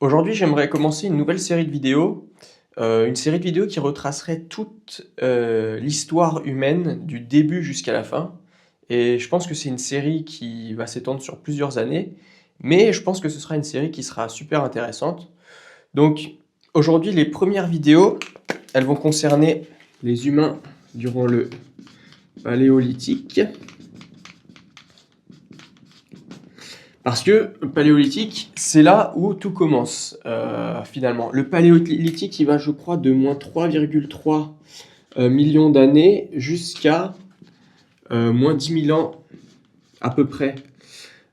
Aujourd'hui, j'aimerais commencer une nouvelle série de vidéos, une série de vidéos qui retracerait toute, l'histoire humaine du début jusqu'à la fin et je pense que c'est une série qui va s'étendre sur plusieurs années, mais je pense que ce sera une série qui sera super intéressante. Donc aujourd'hui, les premières vidéos, elles vont concerner les humains durant le Paléolithique. Parce que le Paléolithique, c'est là où tout commence, finalement. Le Paléolithique, il va, je crois, de moins 3,3 millions d'années jusqu'à moins 10 000 ans, à peu près,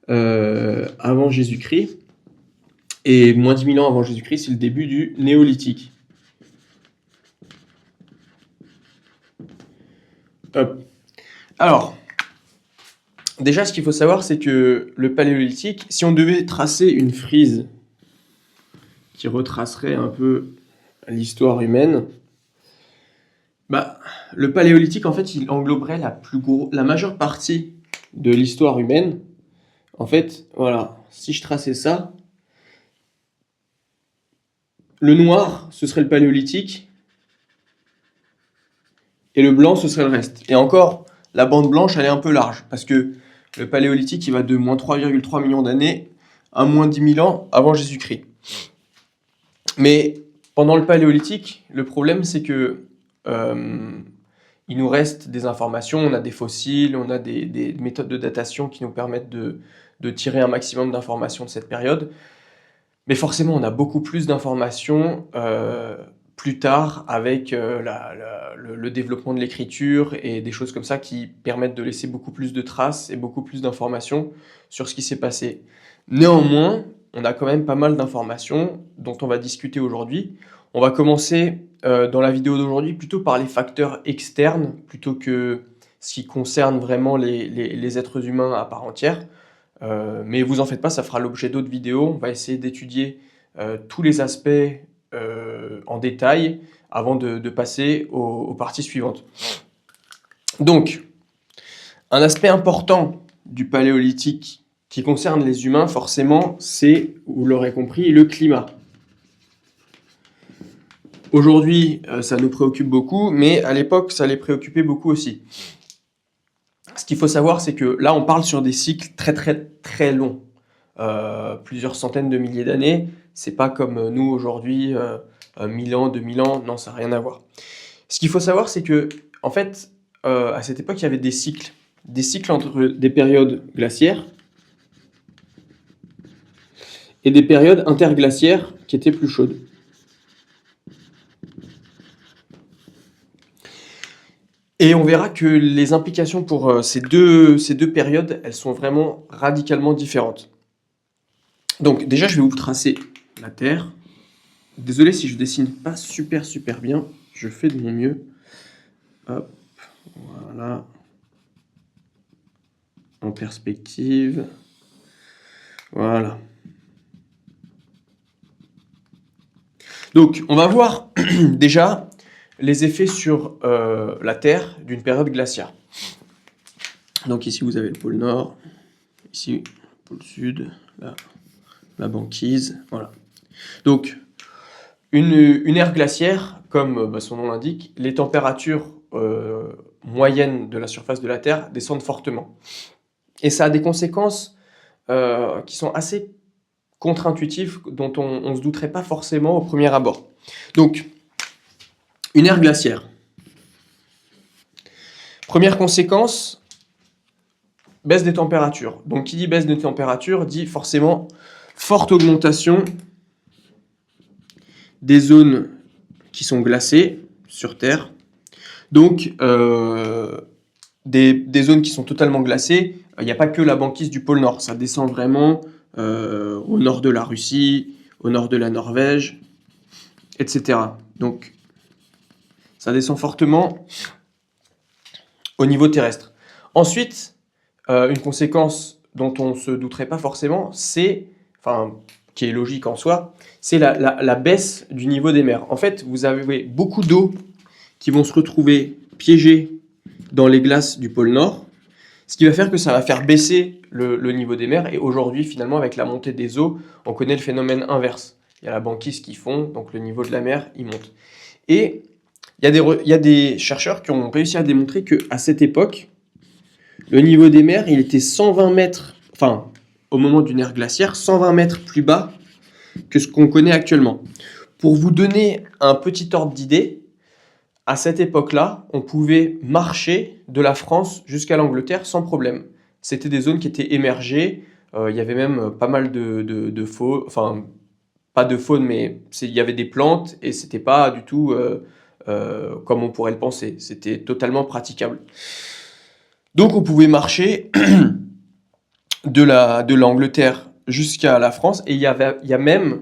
avant Jésus-Christ. Et moins 10 000 ans avant Jésus-Christ, c'est le début du Néolithique. Hop. Alors, déjà, ce qu'il faut savoir, c'est que le Paléolithique, si on devait tracer une frise qui retracerait un peu l'histoire humaine, le Paléolithique, en fait, il engloberait la majeure partie de l'histoire humaine. En fait, voilà, si je traçais ça, le noir, ce serait le Paléolithique, et le blanc, ce serait le reste. Et encore, la bande blanche, elle est un peu large, parce que le Paléolithique, il va de moins 3,3 millions d'années à moins 10 000 ans avant Jésus-Christ. Mais pendant le Paléolithique, le problème, c'est que il nous reste des informations, on a des fossiles, on a des méthodes de datation qui nous permettent de tirer un maximum d'informations de cette période. Mais forcément, on a beaucoup plus d'informations plus tard avec le développement de l'écriture et des choses comme ça qui permettent de laisser beaucoup plus de traces et beaucoup plus d'informations sur ce qui s'est passé. Néanmoins, on a quand même pas mal d'informations dont on va discuter aujourd'hui. On va commencer dans la vidéo d'aujourd'hui plutôt par les facteurs externes plutôt que ce qui concerne vraiment les êtres humains à part entière. Mais vous en faites pas, ça fera l'objet d'autres vidéos. On va essayer d'étudier tous les aspects en détail avant de passer aux parties suivantes. Donc, un aspect important du Paléolithique qui concerne les humains, forcément, c'est, vous l'aurez compris, le climat. Aujourd'hui, ça nous préoccupe beaucoup, mais à l'époque, ça les préoccupait beaucoup aussi. Ce qu'il faut savoir, c'est que là, on parle sur des cycles très très très longs, plusieurs centaines de milliers d'années. C'est pas comme nous aujourd'hui, 1000 ans, 2000 ans, non, ça n'a rien à voir. Ce qu'il faut savoir, c'est que, en fait, à cette époque, il y avait des cycles entre des périodes glaciaires et des périodes interglaciaires qui étaient plus chaudes. Et on verra que les implications pour ces deux périodes, elles sont vraiment radicalement différentes. Donc déjà, je vais vous tracer la Terre. Désolé si je dessine pas super bien, je fais de mon mieux. Hop, voilà. En perspective. Voilà. Donc, on va voir déjà les effets sur la Terre d'une période glaciaire. Donc ici, vous avez le pôle Nord, ici, le pôle Sud, là, la banquise, voilà. Donc, une ère glaciaire, comme son nom l'indique, les températures moyennes de la surface de la Terre descendent fortement. Et ça a des conséquences qui sont assez contre-intuitives, dont on ne se douterait pas forcément au premier abord. Donc, une ère glaciaire. Première conséquence, baisse des températures. Donc, qui dit baisse des températures dit forcément forte augmentation des zones qui sont glacées sur Terre. Donc, des zones qui sont totalement glacées, il n'y a pas que la banquise du pôle Nord, ça descend vraiment au nord de la Russie, au nord de la Norvège, etc. Donc, ça descend fortement au niveau terrestre. Ensuite, une conséquence dont on ne se douterait pas forcément, qui est logique en soi, c'est la baisse du niveau des mers. En fait, vous avez beaucoup d'eau qui vont se retrouver piégées dans les glaces du pôle Nord, ce qui va faire que ça va faire baisser le niveau des mers. Et aujourd'hui, finalement, avec la montée des eaux, on connaît le phénomène inverse. il y a la banquise qui fond, donc le niveau de la mer, il monte. Et il y a des chercheurs qui ont réussi à démontrer qu'à cette époque, le niveau des mers, il était 120 mètres, enfin, au moment d'une ère glaciaire, 120 mètres plus bas que ce qu'on connaît actuellement. Pour vous donner un petit ordre d'idée, à cette époque-là, on pouvait marcher de la France jusqu'à l'Angleterre sans problème. C'était des zones qui étaient émergées, il y avait même pas mal de faune, enfin, pas de faune, mais il y avait des plantes et c'était pas du tout comme on pourrait le penser. C'était totalement praticable. Donc on pouvait marcher de l'Angleterre jusqu'à la France et il y a même,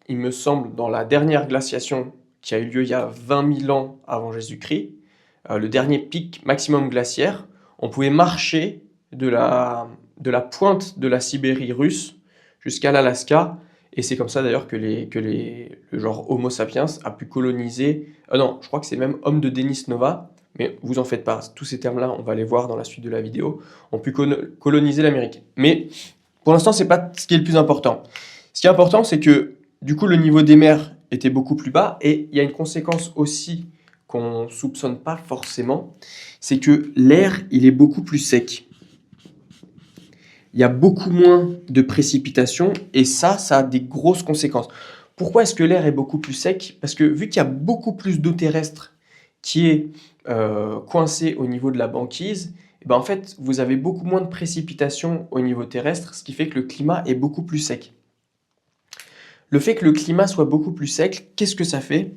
il me semble, dans la dernière glaciation qui a eu lieu il y a 20 000 ans avant Jésus-Christ, le dernier pic maximum glaciaire, on pouvait marcher de la pointe de la Sibérie russe jusqu'à l'Alaska. Et c'est comme ça d'ailleurs que le genre Homo sapiens a pu coloniser. Non, je crois que c'est même homme de Denis Nova, mais vous en faites pas. Tous ces termes-là, on va les voir dans la suite de la vidéo, ont pu coloniser l'Amérique. Mais pour l'instant, c'est pas ce qui est le plus important. Ce qui est important, c'est que du coup, le niveau des mers était beaucoup plus bas. Et il y a une conséquence aussi qu'on soupçonne pas forcément, c'est que l'air, il est beaucoup plus sec. Il y a beaucoup moins de précipitations et ça a des grosses conséquences. Pourquoi est-ce que l'air est beaucoup plus sec? Parce que vu qu'il y a beaucoup plus d'eau terrestre qui est coincée au niveau de la banquise, et ben en fait, vous avez beaucoup moins de précipitations au niveau terrestre, ce qui fait que le climat est beaucoup plus sec. Le fait que le climat soit beaucoup plus sec, qu'est-ce que ça fait?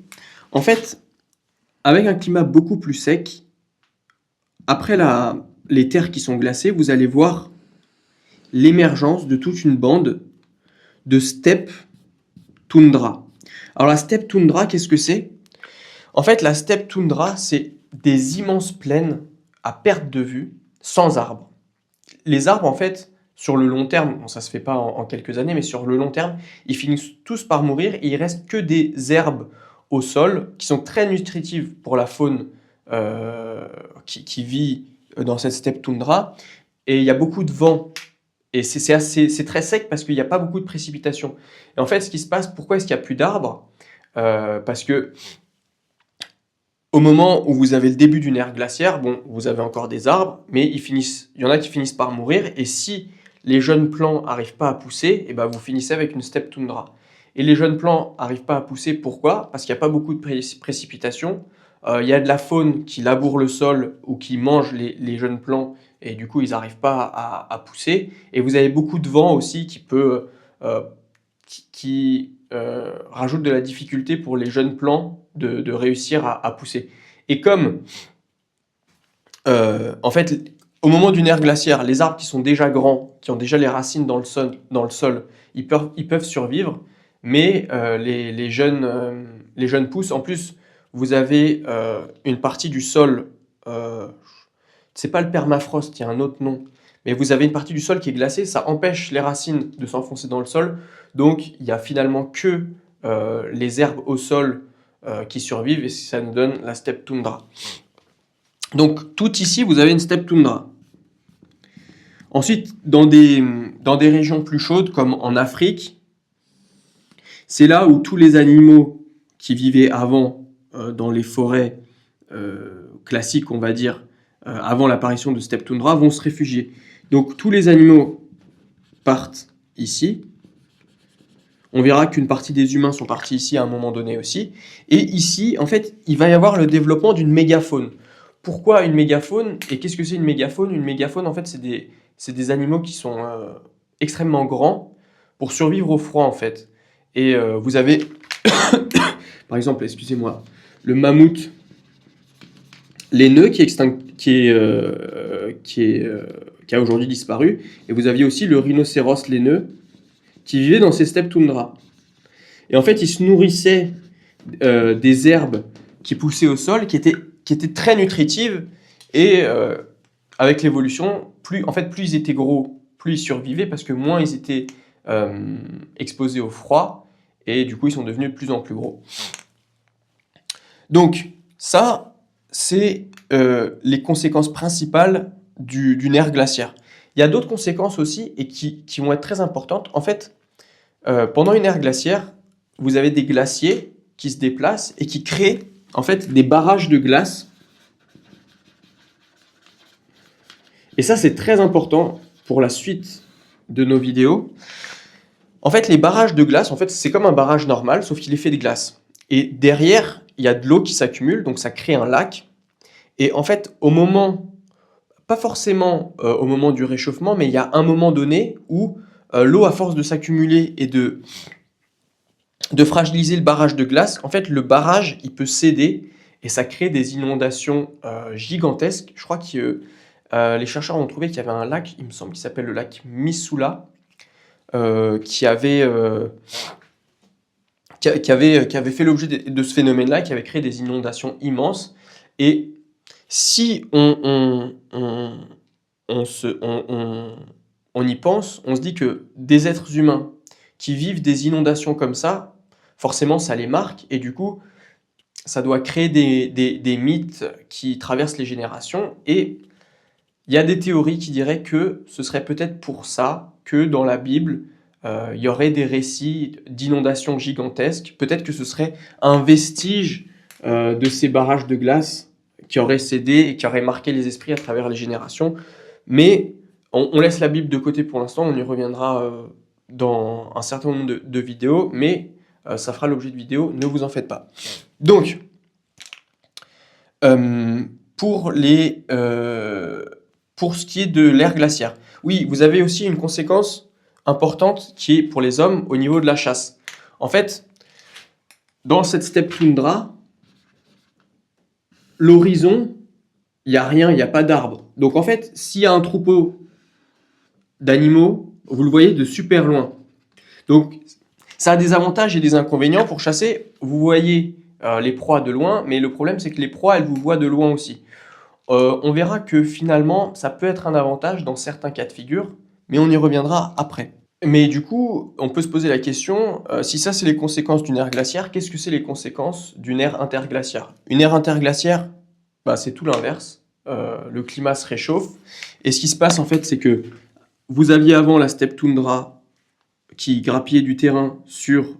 En fait, avec un climat beaucoup plus sec, après les terres qui sont glacées, vous allez voir l'émergence de toute une bande de steppe toundra. Alors la steppe toundra, qu'est-ce que c'est? En fait, la steppe toundra, c'est des immenses plaines à perte de vue, sans arbres. Les arbres, en fait, sur le long terme, bon, ça se fait pas en quelques années, mais sur le long terme, ils finissent tous par mourir et il reste que des herbes au sol qui sont très nutritives pour la faune qui vit dans cette steppe toundra. Et il y a beaucoup de vent. Et c'est très sec parce qu'il n'y a pas beaucoup de précipitations. Et en fait, ce qui se passe, pourquoi est-ce qu'il n'y a plus d'arbres? Parce que au moment où vous avez le début d'une ère glaciaire, bon, vous avez encore des arbres, mais il y en a qui finissent par mourir. Et si les jeunes plants n'arrivent pas à pousser, et ben vous finissez avec une steppe toundra. Et les jeunes plants n'arrivent pas à pousser, pourquoi? Parce qu'il n'y a pas beaucoup de précipitations. Il y a de la faune qui laboure le sol ou qui mange les jeunes plants et du coup ils n'arrivent pas à pousser. Et vous avez beaucoup de vent aussi qui rajoute de la difficulté pour les jeunes plants de réussir à pousser. Et comme en fait au moment d'une ère glaciaire, les arbres qui sont déjà grands, qui ont déjà les racines dans le sol, ils peuvent survivre, mais les jeunes pousses. En plus, vous avez une partie du sol, c'est pas le permafrost, il y a un autre nom, mais vous avez une partie du sol qui est glacée, ça empêche les racines de s'enfoncer dans le sol, donc il y a finalement que les herbes au sol qui survivent et ça nous donne la steppe toundra. Donc tout ici, vous avez une steppe toundra. Ensuite, dans des régions plus chaudes, comme en Afrique, c'est là où tous les animaux qui vivaient avant dans les forêts classiques, on va dire, avant l'apparition de steppe toundra, vont se réfugier. Donc tous les animaux partent ici. On verra qu'une partie des humains sont partis ici à un moment donné aussi. Et ici, en fait, il va y avoir le développement d'une mégafaune. Pourquoi une mégafaune? Et qu'est-ce que c'est une mégafaune? Une mégafaune, en fait, c'est des animaux qui sont extrêmement grands pour survivre au froid, en fait. Et vous avez, par exemple, excusez-moi, le mammouth laineux qui a aujourd'hui disparu. Et vous aviez aussi le rhinocéros laineux qui vivait dans ces steppes toundra. Et en fait, il se nourrissait des herbes qui poussaient au sol, qui étaient très nutritives. Et avec l'évolution, plus ils étaient gros, plus ils survivaient, parce que moins ils étaient exposés au froid. Et du coup, ils sont devenus de plus en plus gros. Donc, ça, c'est les conséquences principales d'une ère glaciaire. Il y a d'autres conséquences aussi, et qui vont être très importantes. En fait, pendant une ère glaciaire, vous avez des glaciers qui se déplacent et qui créent en fait des barrages de glace. Et ça, c'est très important pour la suite de nos vidéos. En fait, les barrages de glace, en fait, c'est comme un barrage normal, sauf qu'il est fait de glace. Et derrière, il y a de l'eau qui s'accumule, donc ça crée un lac. Et en fait, au moment, pas forcément au moment du réchauffement, mais il y a un moment donné où l'eau, à force de s'accumuler et de fragiliser le barrage de glace, en fait, le barrage, il peut céder et ça crée des inondations gigantesques. Je crois que les chercheurs ont trouvé qu'il y avait un lac, il me semble, qui s'appelle le lac Missoula, qui avait fait l'objet de ce phénomène-là, qui avait créé des inondations immenses. Et si on y pense, on se dit que des êtres humains qui vivent des inondations comme ça, forcément ça les marque, et du coup, ça doit créer des mythes qui traversent les générations. Et il y a des théories qui diraient que ce serait peut-être pour ça que dans la Bible, il y aurait des récits d'inondations gigantesques. Peut-être que ce serait un vestige de ces barrages de glace qui auraient cédé et qui auraient marqué les esprits à travers les générations. Mais on laisse la Bible de côté pour l'instant, on y reviendra dans un certain nombre de vidéos, mais ça fera l'objet de vidéos, ne vous en faites pas. Donc, pour ce qui est de l'ère glaciaire, oui, vous avez aussi une conséquence importante qui est pour les hommes au niveau de la chasse. En fait, dans cette steppe toundra, l'horizon, il n'y a rien, il n'y a pas d'arbres. Donc en fait, s'il y a un troupeau d'animaux, vous le voyez de super loin. Donc ça a des avantages et des inconvénients. Pour chasser, vous voyez les proies de loin, mais le problème c'est que les proies, elles vous voient de loin aussi. On verra que finalement, ça peut être un avantage dans certains cas de figure, mais on y reviendra après. Mais du coup, on peut se poser la question, si ça c'est les conséquences d'une ère glaciaire, qu'est-ce que c'est les conséquences d'une ère interglaciaire? Une ère interglaciaire, c'est tout l'inverse. Le climat se réchauffe. Et ce qui se passe en fait, c'est que vous aviez avant la steppe toundra qui grappillait du terrain sur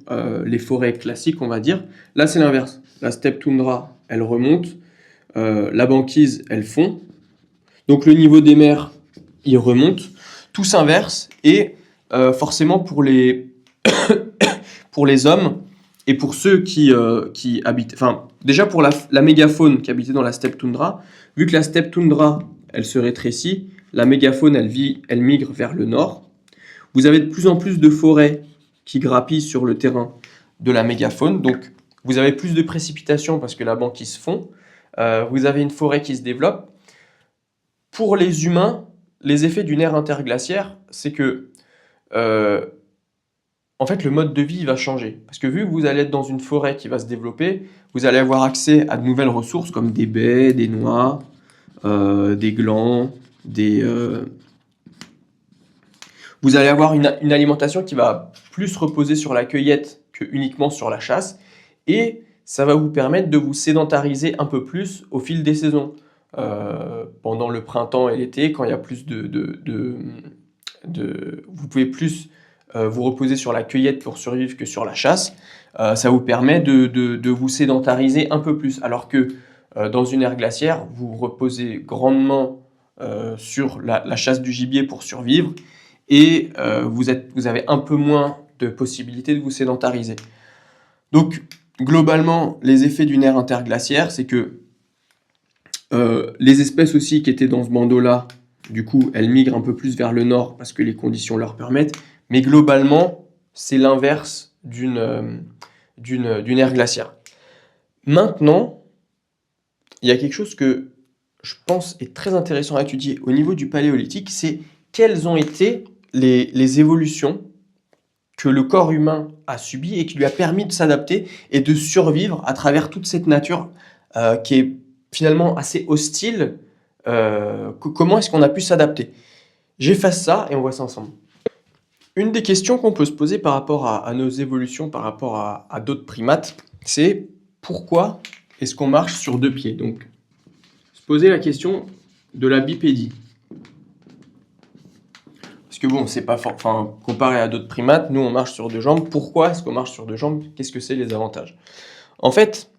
les forêts classiques, on va dire. Là, c'est l'inverse. La steppe toundra, elle remonte. La banquise, elle fond. Donc le niveau des mers, il remonte. Tout s'inverse. Et forcément, pour les hommes et pour ceux qui habitent... Enfin, déjà pour la mégafaune qui habitait dans la steppe toundra, vu que la steppe toundra, elle se rétrécit, la mégafaune, elle migre vers le nord. Vous avez de plus en plus de forêts qui grappillent sur le terrain de la mégafaune. Donc, vous avez plus de précipitations parce que la banquise fond. Vous avez une forêt qui se développe. Pour les humains, les effets d'une ère interglaciaire, c'est que en fait, le mode de vie va changer. Parce que vu que vous allez être dans une forêt qui va se développer, vous allez avoir accès à de nouvelles ressources comme des baies, des noix, des glands, vous allez avoir une alimentation qui va plus reposer sur la cueillette que uniquement sur la chasse. Et ça va vous permettre de vous sédentariser un peu plus au fil des saisons. Pendant le printemps et l'été, quand il y a plus vous pouvez plus vous reposer sur la cueillette pour survivre que sur la chasse. Ça vous permet de vous sédentariser un peu plus. Alors que dans une ère glaciaire, vous reposez grandement sur la chasse du gibier pour survivre et vous avez un peu moins de possibilités de vous sédentariser. Donc, globalement, les effets d'une ère interglaciaire, c'est que les espèces aussi qui étaient dans ce bandeau-là, du coup, elles migrent un peu plus vers le nord parce que les conditions leur permettent. Mais globalement, c'est l'inverse d'une ère glaciaire. Maintenant, il y a quelque chose que je pense est très intéressant à étudier au niveau du paléolithique, c'est quelles ont été les évolutions que le corps humain a subies et qui lui a permis de s'adapter et de survivre à travers toute cette nature qui est finalement assez hostile. Comment est-ce qu'on a pu s'adapter? J'efface ça et on voit ça ensemble. Une des questions qu'on peut se poser par rapport à nos évolutions, par rapport à d'autres primates, c'est pourquoi est-ce qu'on marche sur deux pieds? Donc, se poser la question de la bipédie. Parce parce que bon, c'est pas fort. Enfin, comparé à d'autres primates, nous on marche sur deux jambes. Pourquoi est-ce qu'on marche sur deux jambes? Qu'est-ce que c'est les avantages? En fait,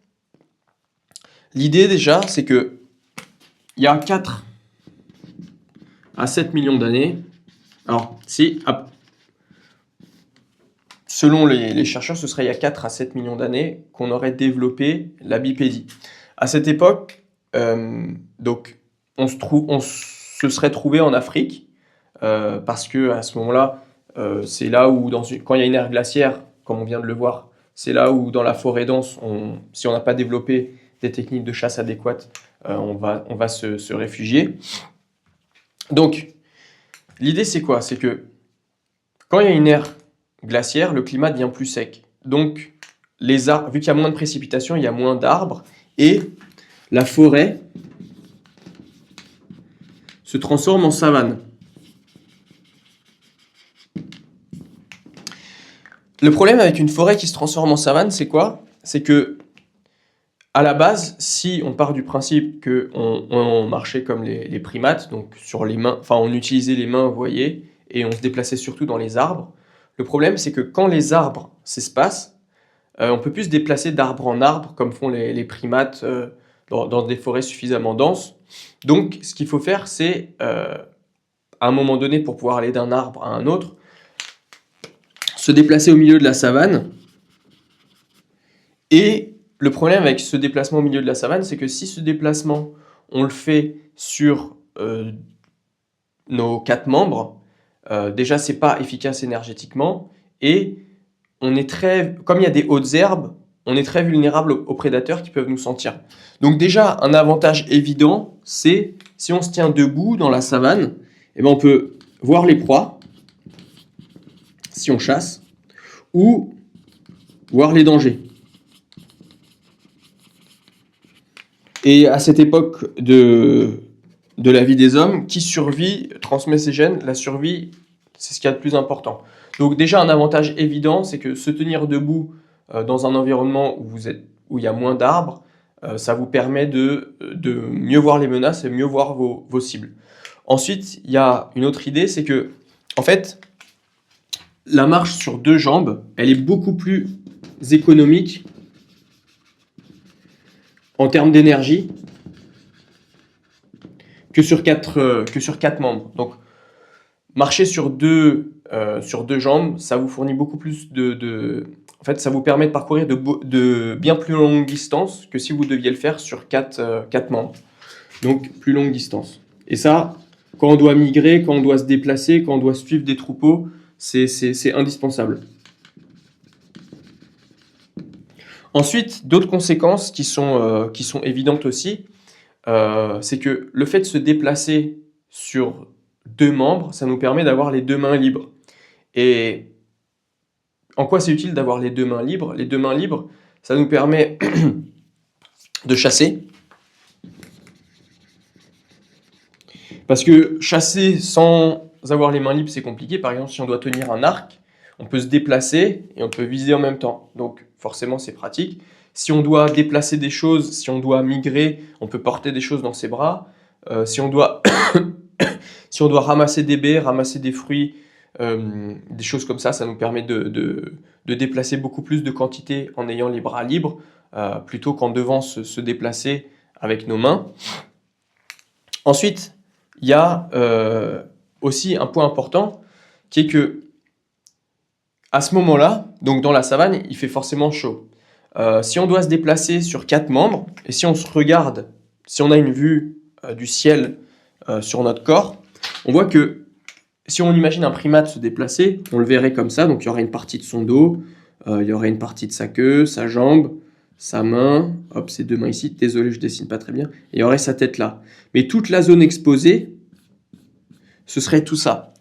l'idée déjà, c'est que il y a 4 à 7 millions d'années. Alors, selon les chercheurs, ce serait il y a 4 à 7 millions d'années qu'on aurait développé la bipédie. À cette époque, donc, on se serait trouvé en Afrique, parce que à ce moment-là, c'est là où, quand il y a une ère glaciaire, comme on vient de le voir, c'est là où dans la forêt dense, si on n'a pas développé des techniques de chasse adéquates, on va se réfugier. Donc, l'idée c'est quoi? C'est que quand il y a une ère glaciaire, le climat devient plus sec. Donc, les arbres, vu qu'il y a moins de précipitations, il y a moins d'arbres, et la forêt se transforme en savane. Le problème avec une forêt qui se transforme en savane, c'est quoi? C'est que, à la base, si on part du principe qu'on marchait comme les primates, donc sur les mains, enfin on utilisait les mains, vous voyez, et on se déplaçait surtout dans les arbres, le problème c'est que quand les arbres s'espacent, on peut plus se déplacer d'arbre en arbre comme font les primates dans des forêts suffisamment denses. Donc ce qu'il faut faire, c'est à un moment donné, pour pouvoir aller d'un arbre à un autre, se déplacer au milieu de la savane. Et le problème avec ce déplacement au milieu de la savane, c'est que si ce déplacement, on le fait sur nos 4 membres, déjà c'est pas efficace énergétiquement, et comme il y a des hautes herbes, on est très vulnérable aux prédateurs qui peuvent nous sentir. Donc déjà, un avantage évident, c'est si on se tient debout dans la savane, eh ben on peut voir les proies, si on chasse, ou voir les dangers. Et à cette époque de la vie des hommes, qui survit, transmet ses gènes, la survie, c'est ce qu'il y a de plus important. Donc déjà, un avantage évident, c'est que se tenir debout dans un environnement où il y a moins d'arbres, ça vous permet de mieux voir les menaces et mieux voir vos cibles. Ensuite, il y a une autre idée, c'est que, en fait, la marche sur 2 jambes, elle est beaucoup plus économique en termes d'énergie que sur 4 membres. Donc, marcher sur deux jambes, ça vous fournit beaucoup plus En fait, ça vous permet de parcourir de bien plus longues distances que si vous deviez le faire sur 4 membres. Donc, plus longue distance. Et ça, quand on doit migrer, quand on doit se déplacer, quand on doit suivre des troupeaux, c'est indispensable. Ensuite, d'autres conséquences qui sont évidentes aussi, c'est que le fait de se déplacer sur 2 membres, ça nous permet d'avoir les 2 mains libres. Et en quoi c'est utile d'avoir les 2 mains libres? Les 2 mains libres, ça nous permet de chasser. Parce que chasser sans avoir les mains libres, c'est compliqué. Par exemple, si on doit tenir un arc, on peut se déplacer et on peut viser en même temps. Donc forcément, c'est pratique. Si on doit déplacer des choses, si on doit migrer, on peut porter des choses dans ses bras. Si on doit ramasser des baies, ramasser des fruits, des choses comme ça nous permet de déplacer beaucoup plus de quantité en ayant les bras libres, plutôt qu'en devant se déplacer avec nos mains. Ensuite, il y a aussi un point important qui est que à ce moment-là, donc dans la savane, il fait forcément chaud. Si on doit se déplacer sur 4 membres, et si on se regarde, si on a une vue du ciel sur notre corps, on voit que si on imagine un primate se déplacer, on le verrait comme ça, donc il y aurait une partie de son dos, il y aurait une partie de sa queue, sa jambe, sa main, hop, ses 2 mains ici, désolé je dessine pas très bien, et il y aurait sa tête là. Mais toute la zone exposée, ce serait tout ça.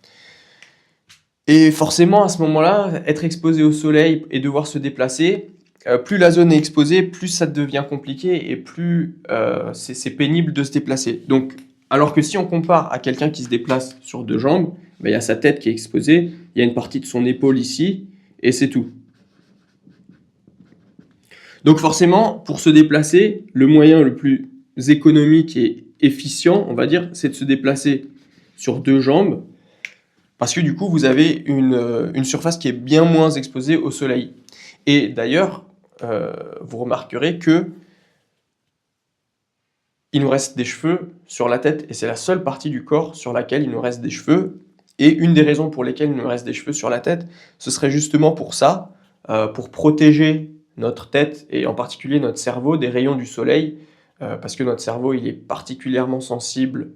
Et forcément, à ce moment-là, être exposé au soleil et devoir se déplacer, plus la zone est exposée, plus ça devient compliqué et plus c'est pénible de se déplacer. Donc, alors que si on compare à quelqu'un qui se déplace sur 2 jambes, ben, il y a sa tête qui est exposée, il y a une partie de son épaule ici, et c'est tout. Donc forcément, pour se déplacer, le moyen le plus économique et efficient, on va dire, c'est de se déplacer sur 2 jambes, Parce que du coup, vous avez une surface qui est bien moins exposée au soleil. Et d'ailleurs, vous remarquerez que il nous reste des cheveux sur la tête, et c'est la seule partie du corps sur laquelle il nous reste des cheveux. Et une des raisons pour lesquelles il nous reste des cheveux sur la tête, ce serait justement pour ça, pour protéger notre tête, et en particulier notre cerveau, des rayons du soleil, parce que notre cerveau, il est particulièrement sensible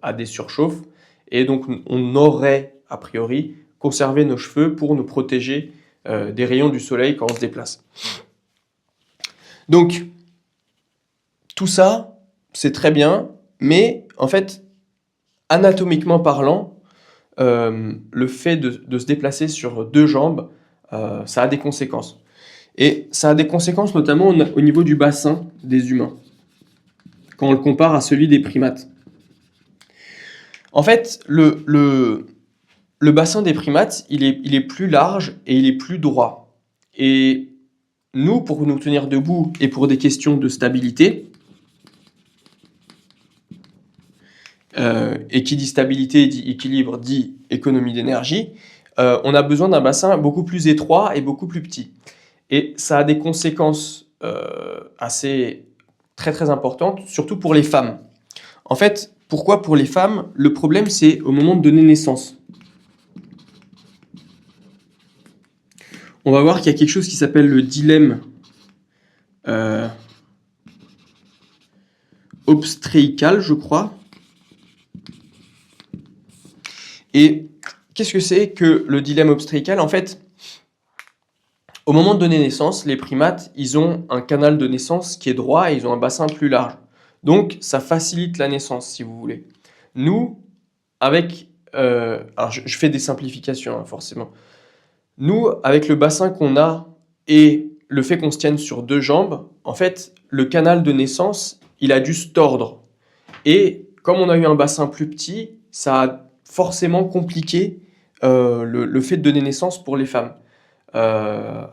à des surchauffes, et donc on aurait, a priori, conservé nos cheveux pour nous protéger des rayons du soleil quand on se déplace. Donc, tout ça, c'est très bien, mais en fait, anatomiquement parlant, le fait de se déplacer sur deux jambes, ça a des conséquences. Et ça a des conséquences notamment au niveau du bassin des humains, quand on le compare à celui des primates. En fait, le bassin des primates, il est plus large et il est plus droit. Et nous, pour nous tenir debout et pour des questions de stabilité, et qui dit stabilité, dit équilibre, dit économie d'énergie, on a besoin d'un bassin beaucoup plus étroit et beaucoup plus petit. Et ça a des conséquences assez très très importantes, surtout pour les femmes. En fait, pourquoi pour les femmes? Le problème, c'est au moment de donner naissance. On va voir qu'il y a quelque chose qui s'appelle le dilemme obstétrical, je crois. Et qu'est-ce que c'est que le dilemme obstétrical? En fait, au moment de donner naissance, les primates, ils ont un canal de naissance qui est droit et ils ont un bassin plus large. Donc, ça facilite la naissance, si vous voulez. Nous, avec... alors, je fais des simplifications, hein, forcément. Nous, avec le bassin qu'on a et le fait qu'on se tienne sur deux jambes, en fait, le canal de naissance, il a dû se tordre. Et comme on a eu un bassin plus petit, ça a forcément compliqué le fait de donner naissance pour les femmes. Par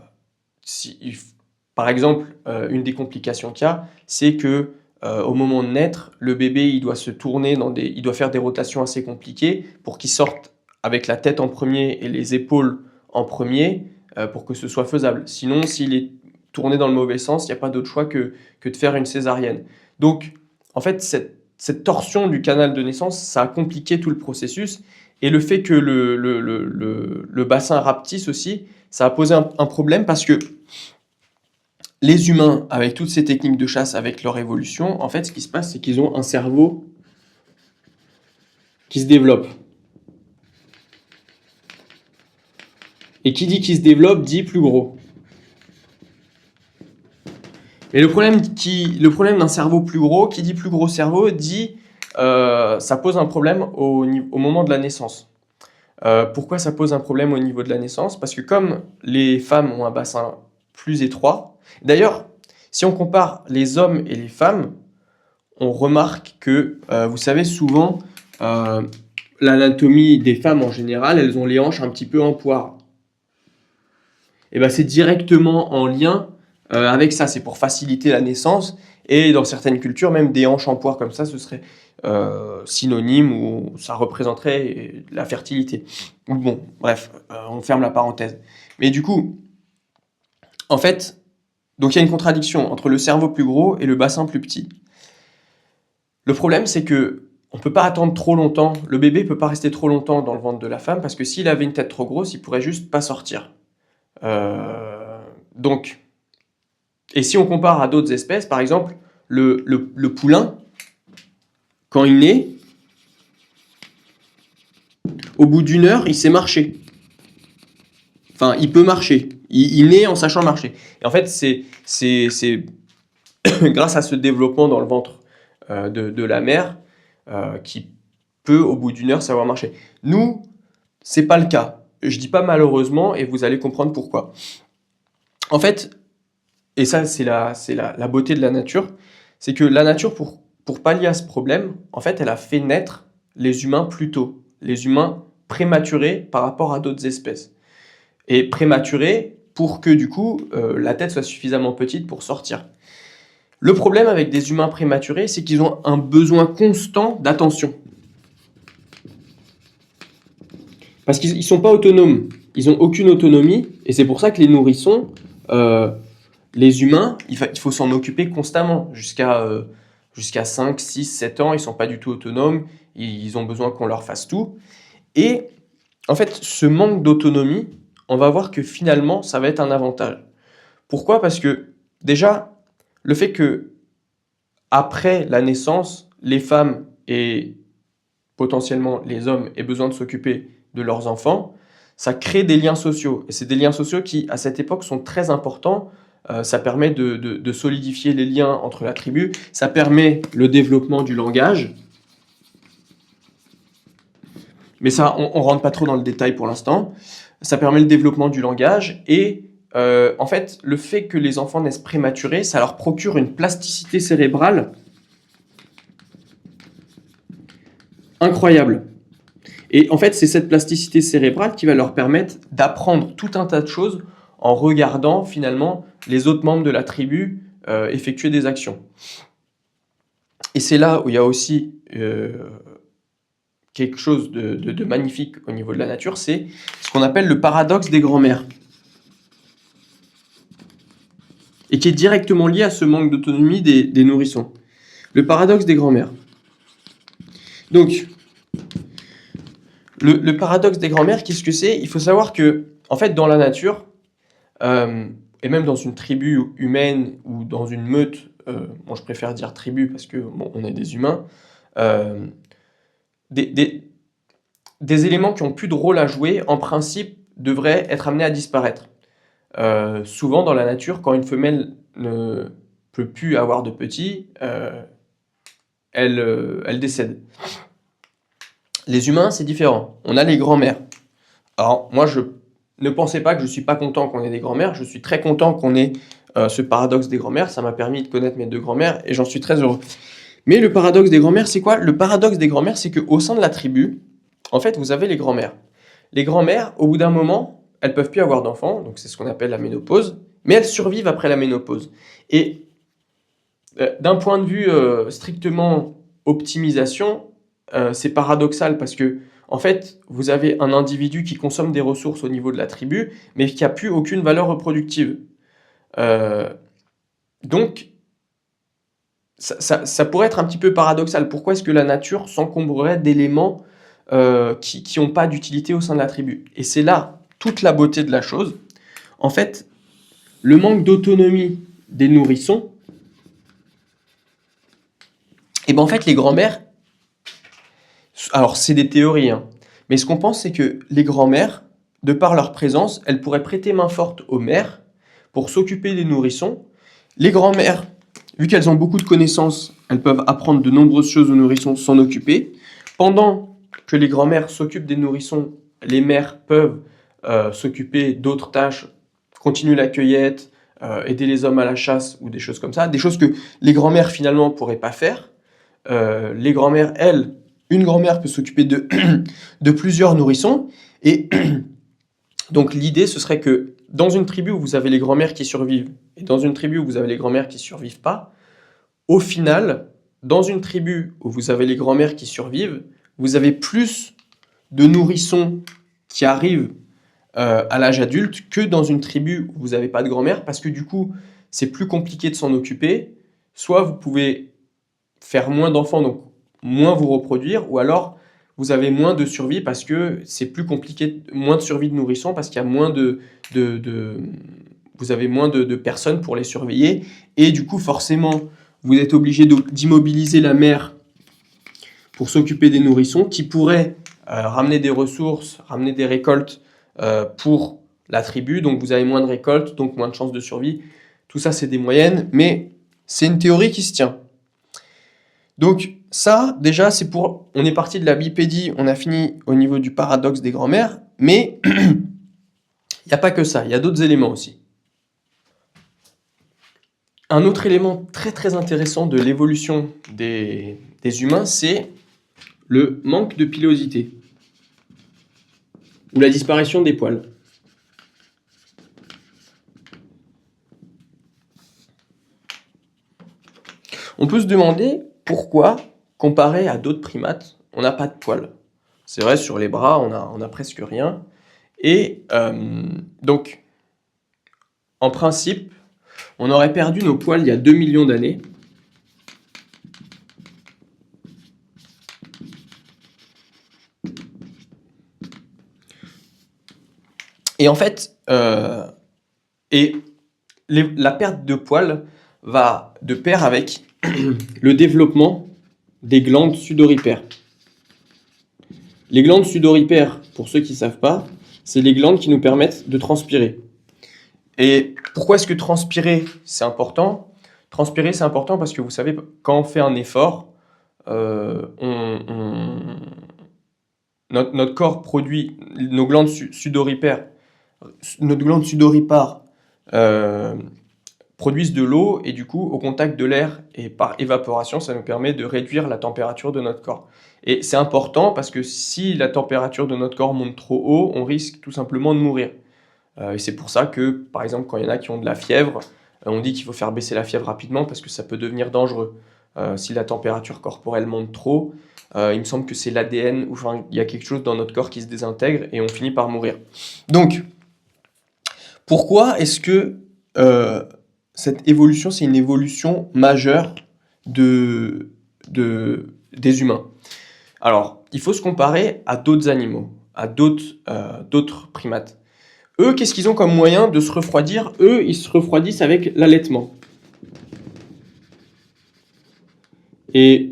exemple, une des complications qu'il y a, c'est que au moment de naître, le bébé il doit se tourner il doit faire des rotations assez compliquées pour qu'il sorte avec la tête en premier et les épaules en premier pour que ce soit faisable. Sinon, s'il est tourné dans le mauvais sens, il n'y a pas d'autre choix que de faire une césarienne. Donc, en fait, cette torsion du canal de naissance, ça a compliqué tout le processus. Et le fait que le bassin rapetisse aussi, ça a posé un problème parce que les humains, avec toutes ces techniques de chasse, avec leur évolution, en fait, ce qui se passe, c'est qu'ils ont un cerveau qui se développe. Et qui dit qu'il se développe, dit plus gros. Et le problème d'un cerveau plus gros, qui dit plus gros cerveau, dit ça pose un problème au moment de la naissance. Pourquoi ça pose un problème au niveau de la naissance? Parce que comme les femmes ont un bassin plus étroit, d'ailleurs, si on compare les hommes et les femmes, on remarque que, vous savez, souvent, l'anatomie des femmes en général, elles ont les hanches un petit peu en poire. Et ben, c'est directement en lien avec ça, c'est pour faciliter la naissance. Et dans certaines cultures, même des hanches en poire comme ça, ce serait synonyme ou ça représenterait la fertilité. Bon, bref, on ferme la parenthèse. Mais du coup, en fait, donc il y a une contradiction entre le cerveau plus gros et le bassin plus petit. Le problème, c'est que on peut pas attendre trop longtemps. Le bébé peut pas rester trop longtemps dans le ventre de la femme parce que s'il avait une tête trop grosse, il pourrait juste pas sortir. Donc, et si on compare à d'autres espèces, par exemple, le poulain, quand il naît, au bout d'une heure, il sait marcher. Enfin, il peut marcher. Il naît en sachant marcher. Et en fait, c'est grâce à ce développement dans le ventre de la mère qui peut, au bout d'une heure, savoir marcher. Nous, c'est pas le cas. Je dis pas malheureusement, et vous allez comprendre pourquoi. En fait, et ça, c'est la beauté de la nature, c'est que la nature, pour pallier à ce problème, en fait, elle a fait naître les humains plus tôt. Les humains prématurés par rapport à d'autres espèces. Et prématurés pour que, du coup, la tête soit suffisamment petite pour sortir. Le problème avec des humains prématurés, c'est qu'ils ont un besoin constant d'attention. Parce qu'ils ne sont pas autonomes. Ils n'ont aucune autonomie. Et c'est pour ça que les nourrissons, les humains, il faut s'en occuper constamment. Jusqu'à 5, 6, 7 ans, ils ne sont pas du tout autonomes. Ils ont besoin qu'on leur fasse tout. Et en fait, ce manque d'autonomie, on va voir que finalement, ça va être un avantage. Pourquoi? Parce que déjà, le fait que après la naissance, les femmes et potentiellement les hommes aient besoin de s'occuper de leurs enfants, ça crée des liens sociaux. Et c'est des liens sociaux qui, à cette époque, sont très importants. Ça permet de solidifier les liens entre la tribu. Ça permet le développement du langage. Mais ça, on rentre pas trop dans le détail pour l'instant. Ça permet le développement du langage et en fait, le fait que les enfants naissent prématurés, ça leur procure une plasticité cérébrale incroyable. Et en fait, c'est cette plasticité cérébrale qui va leur permettre d'apprendre tout un tas de choses en regardant finalement les autres membres de la tribu effectuer des actions. Et c'est là où il y a aussi quelque chose de magnifique au niveau de la nature, c'est ce qu'on appelle le paradoxe des grands-mères. Et qui est directement lié à ce manque d'autonomie des nourrissons. Le paradoxe des grands-mères. Donc, le paradoxe des grands-mères, qu'est-ce que c'est? Il faut savoir que, en fait, dans la nature, et même dans une tribu humaine ou dans une meute, bon, je préfère dire tribu parce que bon, on est des humains, des éléments qui ont plus de rôle à jouer, en principe, devraient être amenés à disparaître. Souvent, dans la nature, quand une femelle ne peut plus avoir de petits, elle décède. Les humains, c'est différent. On a les grands-mères. Alors, moi, ne pensez pas que je ne suis pas content qu'on ait des grands-mères. Je suis très content qu'on ait ce paradoxe des grands-mères. Ça m'a permis de connaître mes deux grands-mères et j'en suis très heureux. Mais le paradoxe des grands-mères, c'est quoi? Le paradoxe des grands-mères, c'est qu'au sein de la tribu, en fait, vous avez les grands-mères. Les grands-mères, au bout d'un moment, elles ne peuvent plus avoir d'enfants, donc c'est ce qu'on appelle la ménopause, mais elles survivent après la ménopause. Et d'un point de vue strictement optimisation, c'est paradoxal parce que, en fait, vous avez un individu qui consomme des ressources au niveau de la tribu, mais qui n'a plus aucune valeur reproductive. Donc, ça pourrait être un petit peu paradoxal. Pourquoi est-ce que la nature s'encombrerait d'éléments qui n'ont pas d'utilité au sein de la tribu? Et c'est là toute la beauté de la chose. En fait, le manque d'autonomie des nourrissons, et ben en fait, les grands-mères, alors c'est des théories, hein, mais ce qu'on pense, c'est que les grands-mères, de par leur présence, elles pourraient prêter main forte aux mères pour s'occuper des nourrissons. Les grands-mères, vu qu'elles ont beaucoup de connaissances, elles peuvent apprendre de nombreuses choses aux nourrissons, s'en occuper. Pendant que les grands-mères s'occupent des nourrissons, les mères peuvent s'occuper d'autres tâches, continuer la cueillette, aider les hommes à la chasse ou des choses comme ça, des choses que les grands-mères finalement pourraient pas faire. Les grands-mères, elles, une grand-mère peut s'occuper de plusieurs nourrissons. Et donc l'idée, ce serait que dans une tribu où vous avez les grands-mères qui survivent et dans une tribu où vous avez les grands-mères qui ne survivent pas, au final, dans une tribu où vous avez les grands-mères qui survivent, vous avez plus de nourrissons qui arrivent à l'âge adulte que dans une tribu où vous n'avez pas de grand-mère, parce que du coup, c'est plus compliqué de s'en occuper. Soit vous pouvez faire moins d'enfants, donc moins vous reproduire, ou alors vous avez moins de survie parce que c'est plus compliqué, moins de survie de nourrissons parce qu'il y a moins vous avez moins de personnes pour les surveiller, et du coup forcément vous êtes obligé d'immobiliser la mère pour s'occuper des nourrissons qui pourraient ramener des ressources, ramener des récoltes pour la tribu, donc vous avez moins de récoltes, donc moins de chances de survie. Tout ça c'est des moyennes, mais c'est une théorie qui se tient. Donc ça, déjà, on est parti de la bipédie, on a fini au niveau du paradoxe des grands-mères, mais il n'y a pas que ça, il y a d'autres éléments aussi. Un autre élément très très intéressant de l'évolution des humains, c'est le manque de pilosité, ou la disparition des poils. On peut se demander pourquoi, comparé à d'autres primates, on n'a pas de poils. C'est vrai, sur les bras, on a presque rien. Et donc, en principe, on aurait perdu nos poils il y a 2 millions d'années. Et en fait, la perte de poils va de pair avec le développement des glandes sudoripères. Les glandes sudoripères, pour ceux qui ne savent pas, c'est les glandes qui nous permettent de transpirer. Et pourquoi est-ce que transpirer, c'est important? Transpirer, c'est important parce que vous savez, quand on fait un effort, notre corps produit, nos glandes sudoripères produisent de l'eau et du coup, au contact de l'air et par évaporation, ça nous permet de réduire la température de notre corps. Et c'est important parce que si la température de notre corps monte trop haut, on risque tout simplement de mourir. Et c'est pour ça que, par exemple, quand il y en a qui ont de la fièvre, on dit qu'il faut faire baisser la fièvre rapidement parce que ça peut devenir dangereux. Si la température corporelle monte trop, il me semble que c'est l'ADN, ou enfin, il y a quelque chose dans notre corps qui se désintègre et on finit par mourir. Donc, pourquoi est-ce que cette évolution, c'est une évolution majeure des humains? Alors, il faut se comparer à d'autres animaux, à d'autres primates. Eux, qu'est-ce qu'ils ont comme moyen de se refroidir? Eux, ils se refroidissent avec l'allaitement. Et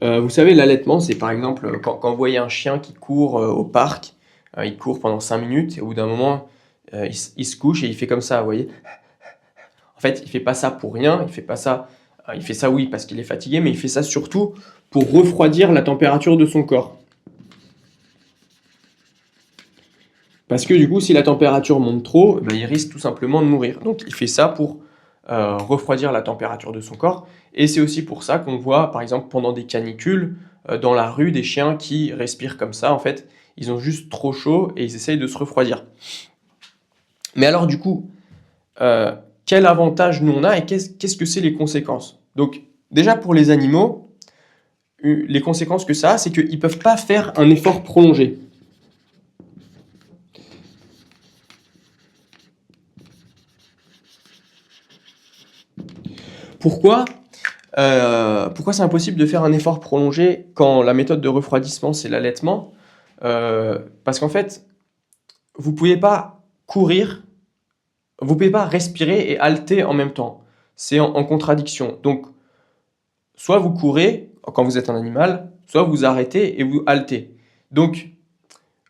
vous savez, l'allaitement, c'est par exemple quand vous voyez un chien qui court au parc, il court pendant 5 minutes et au bout d'un moment, il se couche et il fait comme ça, vous voyez. En fait, il fait pas ça pour rien, il fait ça oui parce qu'il est fatigué, mais il fait ça surtout pour refroidir la température de son corps. Parce que du coup, si la température monte trop, il risque tout simplement de mourir. Donc il fait ça pour refroidir la température de son corps. Et c'est aussi pour ça qu'on voit, par exemple, pendant des canicules, dans la rue, des chiens qui respirent comme ça. En fait, ils ont juste trop chaud et ils essayent de se refroidir. Mais alors du coup, quel avantage nous on a et qu'est-ce que c'est les conséquences? Donc déjà pour les animaux, les conséquences que ça a, c'est qu'ils ne peuvent pas faire un effort prolongé. Pourquoi c'est impossible de faire un effort prolongé quand la méthode de refroidissement, c'est l'allaitement? Parce qu'en fait, vous ne pouvez pas courir, vous ne pouvez pas respirer et halter en même temps. C'est en contradiction. Donc, soit vous courez quand vous êtes un animal, soit vous arrêtez et vous haltez. Donc,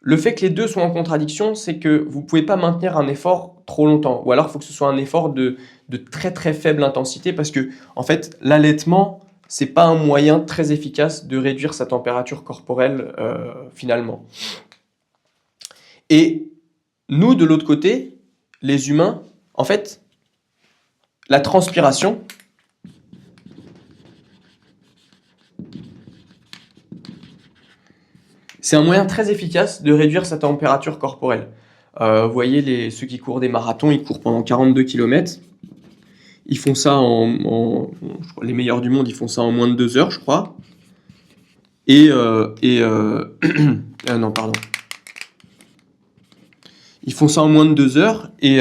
le fait que les deux soient en contradiction, c'est que vous ne pouvez pas maintenir un effort trop longtemps. Ou alors, il faut que ce soit un effort de très très faible intensité parce que, en fait, l'allaitement, ce n'est pas un moyen très efficace de réduire sa température corporelle finalement. Et nous, de l'autre côté, les humains, en fait, la transpiration, c'est un moyen très efficace de réduire sa température corporelle. Vous voyez, ceux qui courent des marathons, ils courent pendant 42 km. Ils font ça les meilleurs du monde, ils font ça en moins de 2 heures, je crois. Non, pardon. Ils font ça en moins de 2 heures mais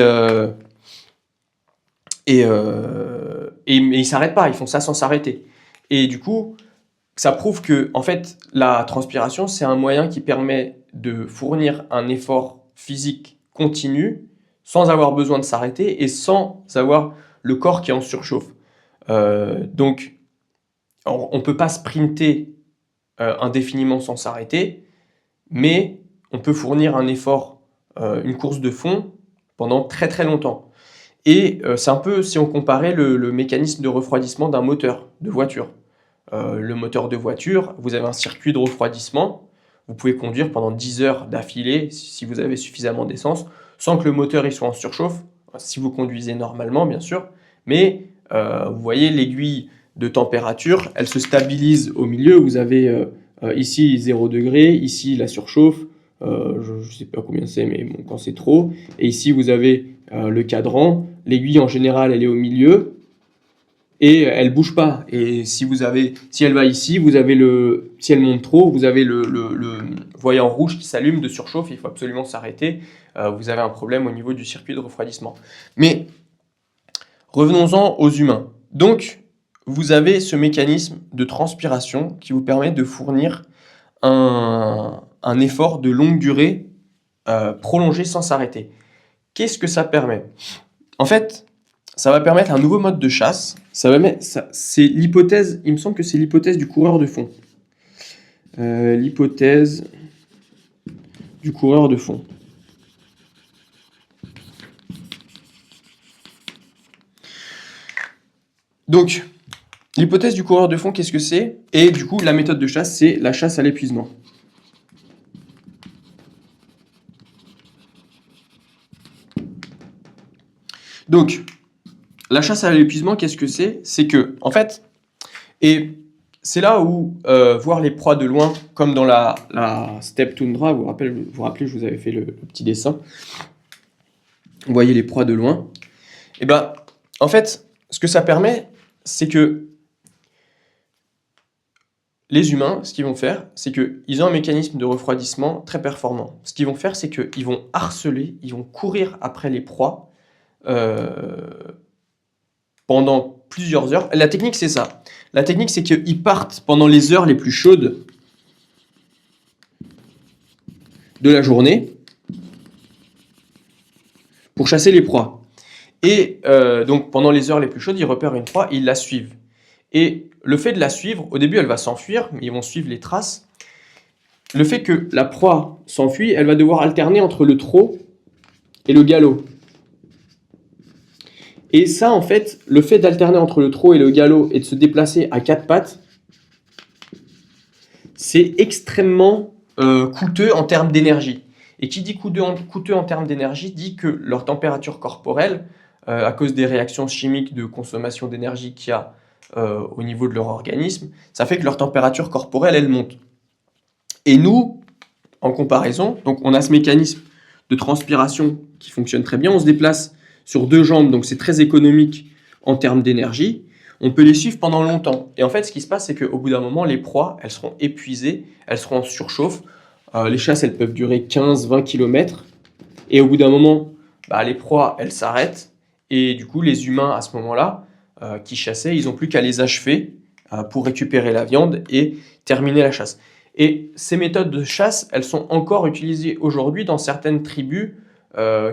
ils s'arrêtent pas, ils font ça sans s'arrêter. Et du coup, ça prouve que, en fait, la transpiration, c'est un moyen qui permet de fournir un effort physique continu sans avoir besoin de s'arrêter et sans avoir le corps qui est en surchauffe. Donc, on ne peut pas sprinter indéfiniment sans s'arrêter, mais on peut fournir un effort, une course de fond pendant très très longtemps. Et c'est un peu, si on comparait le mécanisme de refroidissement d'un moteur de voiture. Le moteur de voiture, vous avez un circuit de refroidissement, vous pouvez conduire pendant 10 heures d'affilée si vous avez suffisamment d'essence, sans que le moteur il soit en surchauffe, si vous conduisez normalement bien sûr, mais vous voyez l'aiguille de température, elle se stabilise au milieu, vous avez ici 0 degré, ici la surchauffe, je ne sais pas combien c'est, mais bon, quand c'est trop, et ici vous avez le cadran, l'aiguille en général elle est au milieu, et elle bouge pas. Et si elle va ici, si elle monte trop, vous avez le voyant rouge qui s'allume de surchauffe, il faut absolument s'arrêter. Vous avez un problème au niveau du circuit de refroidissement. Mais revenons-en aux humains. Donc, vous avez ce mécanisme de transpiration qui vous permet de fournir un effort de longue durée prolongé sans s'arrêter. Qu'est-ce que ça permet? En fait, ça va permettre un nouveau mode de chasse. C'est l'hypothèse, il me semble que c'est l'hypothèse du coureur de fond. L'hypothèse du coureur de fond. Donc, l'hypothèse du coureur de fond, qu'est-ce que c'est? Et du coup, la méthode de chasse, c'est la chasse à l'épuisement. Donc, la chasse à l'épuisement, qu'est-ce que c'est? C'est que, en fait, et c'est là où voir les proies de loin, comme dans la steppe toundra, vous vous rappelez, je vous avais fait le petit dessin. Vous voyez les proies de loin. Et ben, en fait, ce que ça permet, c'est que les humains, ce qu'ils vont faire, c'est qu'ils ont un mécanisme de refroidissement très performant. Ce qu'ils vont faire, c'est qu'ils vont harceler, ils vont courir après les proies pendant plusieurs heures. La technique, c'est ça. La technique, c'est qu'ils partent pendant les heures les plus chaudes de la journée pour chasser les proies. Et donc, pendant les heures les plus chaudes, ils repèrent une proie et ils la suivent. Et le fait de la suivre, au début, elle va s'enfuir, mais ils vont suivre les traces. Le fait que la proie s'enfuit, elle va devoir alterner entre le trot et le galop. Et ça, en fait, le fait d'alterner entre le trot et le galop et de se déplacer à quatre pattes, c'est extrêmement coûteux en termes d'énergie. Et qui dit coûteux en termes d'énergie dit que leur température corporelle, à cause des réactions chimiques de consommation d'énergie qu'il y a au niveau de leur organisme, ça fait que leur température corporelle, elle monte. Et nous, en comparaison, donc on a ce mécanisme de transpiration qui fonctionne très bien, on se déplace sur deux jambes, donc c'est très économique en termes d'énergie, on peut les suivre pendant longtemps. Et en fait, ce qui se passe, c'est qu'au bout d'un moment, les proies, elles seront épuisées, elles seront en surchauffe. Les chasses, elles peuvent durer 15-20 km. Et au bout d'un moment, les proies, elles s'arrêtent. Et du coup, les humains, à ce moment-là, qui chassaient, ils n'ont plus qu'à les achever pour récupérer la viande et terminer la chasse. Et ces méthodes de chasse, elles sont encore utilisées aujourd'hui dans certaines tribus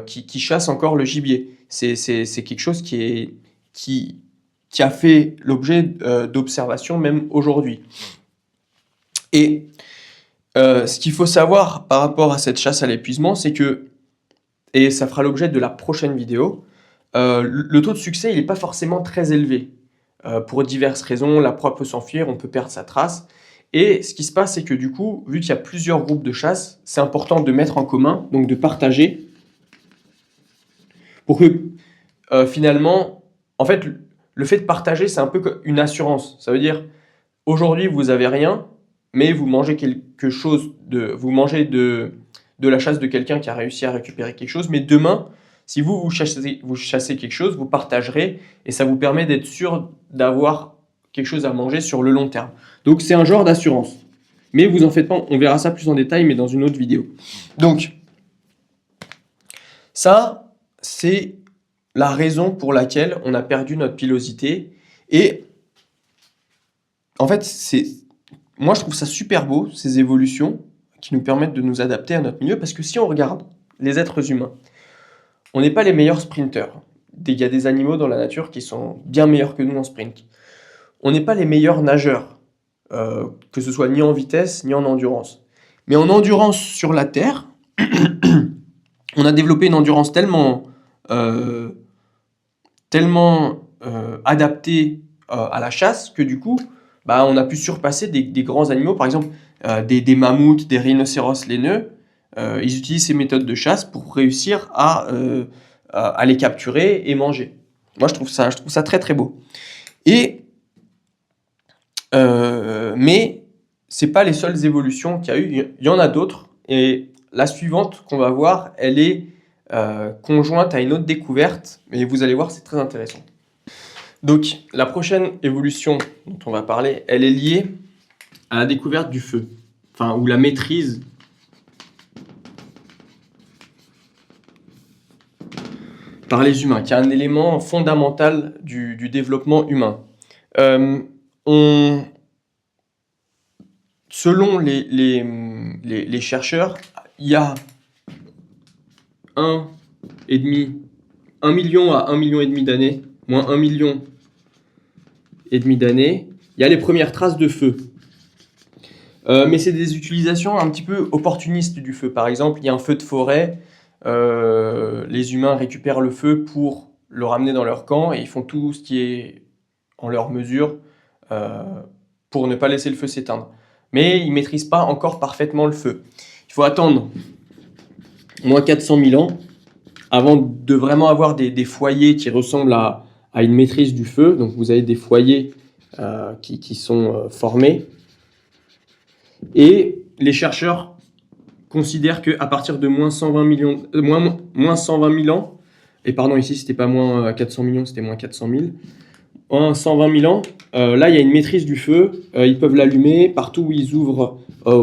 qui chassent encore le gibier. C'est quelque chose qui a fait l'objet d'observations même aujourd'hui. Et ce qu'il faut savoir par rapport à cette chasse à l'épuisement, c'est que, et ça fera l'objet de la prochaine vidéo, le taux de succès, il n'est pas forcément très élevé. Pour diverses raisons, la proie peut s'enfuir, on peut perdre sa trace. Et ce qui se passe, c'est que du coup, vu qu'il y a plusieurs groupes de chasse, c'est important de mettre en commun, donc de partager, pour que finalement, en fait, le fait de partager, c'est un peu comme une assurance. Ça veut dire, aujourd'hui, vous n'avez rien, mais vous mangez quelque chose, vous mangez de la chasse de quelqu'un qui a réussi à récupérer quelque chose, mais demain, si vous chassez quelque chose, vous partagerez, et ça vous permet d'être sûr d'avoir quelque chose à manger sur le long terme. Donc c'est un genre d'assurance. Mais vous en faites pas, on verra ça plus en détail, mais dans une autre vidéo. Donc, ça, c'est la raison pour laquelle on a perdu notre pilosité. Et en fait, moi je trouve ça super beau, ces évolutions qui nous permettent de nous adapter à notre milieu, parce que si on regarde les êtres humains, on n'est pas les meilleurs sprinteurs. Il y a des animaux dans la nature qui sont bien meilleurs que nous en sprint. On n'est pas les meilleurs nageurs, que ce soit ni en vitesse ni en endurance. Mais en endurance sur la Terre, on a développé une endurance tellement adaptée à la chasse que du coup, on a pu surpasser des grands animaux, par exemple des mammouths, des rhinocéros laineux. Ils utilisent ces méthodes de chasse pour réussir à les capturer et manger. Moi, je trouve ça très très beau. Mais c'est pas les seules évolutions qu'il y a eu. Il y en a d'autres. Et la suivante qu'on va voir, elle est conjointe à une autre découverte. Et vous allez voir, c'est très intéressant. Donc, la prochaine évolution dont on va parler, elle est liée à la découverte du feu, enfin, ou la maîtrise par les humains, qui est un élément fondamental du développement humain. Selon les chercheurs, il y a 1 million à 1,5 million d'années, moins 1,5 million d'années, il y a les premières traces de feu. Mais c'est des utilisations un petit peu opportunistes du feu. Par exemple, il y a un feu de forêt, les humains récupèrent le feu pour le ramener dans leur camp et ils font tout ce qui est en leur mesure pour ne pas laisser le feu s'éteindre. Mais ils ne maîtrisent pas encore parfaitement le feu. Il faut attendre moins 400 000 ans avant de vraiment avoir des foyers qui ressemblent à une maîtrise du feu. Donc vous avez des foyers qui sont formés. Et les chercheurs considèrent qu'à partir de moins 120 000 ans, et pardon, ici c'était pas moins 400 millions, c'était moins 400 000, en 120 000 ans, là il y a une maîtrise du feu, ils peuvent l'allumer, partout où ils ouvrent,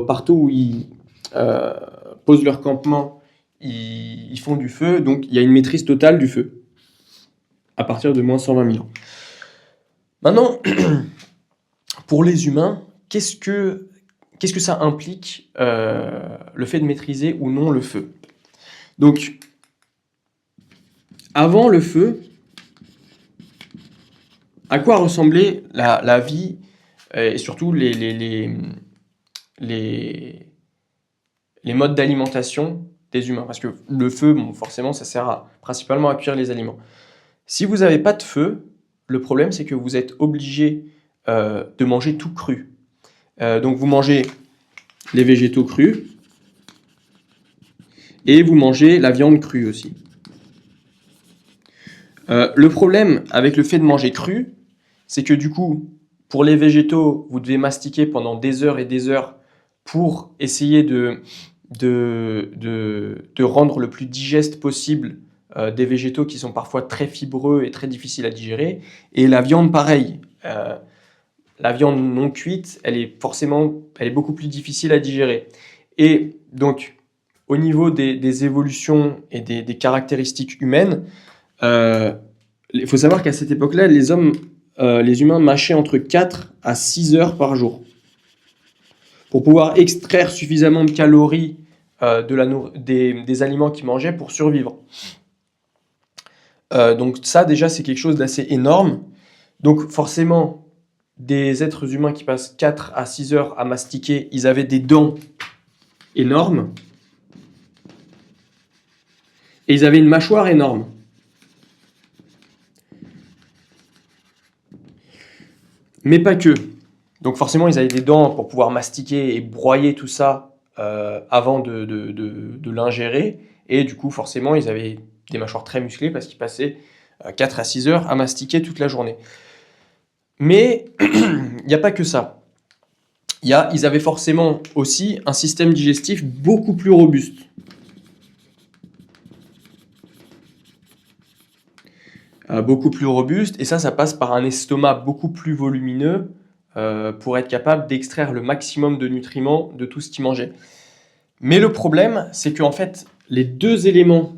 partout où ils posent leur campement, ils font du feu, donc il y a une maîtrise totale du feu, à partir de moins 120 000 ans. Maintenant, pour les humains, qu'est-ce que ça implique, le fait de maîtriser ou non le feu? Donc, avant le feu, à quoi ressemblait la vie et surtout les modes d'alimentation des humains? Parce que le feu, bon, forcément, ça sert principalement à cuire les aliments. Si vous n'avez pas de feu, le problème, c'est que vous êtes obligé de manger tout cru. Donc, vous mangez les végétaux crus et vous mangez la viande crue aussi. Le problème avec le fait de manger cru, c'est que du coup, pour les végétaux, vous devez mastiquer pendant des heures et des heures pour essayer de rendre le plus digeste possible des végétaux qui sont parfois très fibreux et très difficiles à digérer. Et la viande, pareil. La viande non cuite, elle est beaucoup plus difficile à digérer. Et donc, au niveau des évolutions et des caractéristiques humaines, il faut savoir qu'à cette époque-là, les humains mâchaient entre 4 à 6 heures par jour pour pouvoir extraire suffisamment de calories des aliments qu'ils mangeaient pour survivre. Donc ça, déjà, c'est quelque chose d'assez énorme. Donc forcément, des êtres humains qui passent 4 à 6 heures à mastiquer, ils avaient des dents énormes et ils avaient une mâchoire énorme. Mais pas que. Donc forcément, ils avaient des dents pour pouvoir mastiquer et broyer tout ça avant de l'ingérer. Et du coup, forcément, ils avaient des mâchoires très musclées parce qu'ils passaient 4 à 6 heures à mastiquer toute la journée. Mais il n'y a pas que ça. Ils avaient forcément aussi un système digestif beaucoup plus robuste. Beaucoup plus robuste, et ça passe par un estomac beaucoup plus volumineux pour être capable d'extraire le maximum de nutriments de tout ce qu'ils mangeaient. Mais le problème, c'est qu'en fait, les deux éléments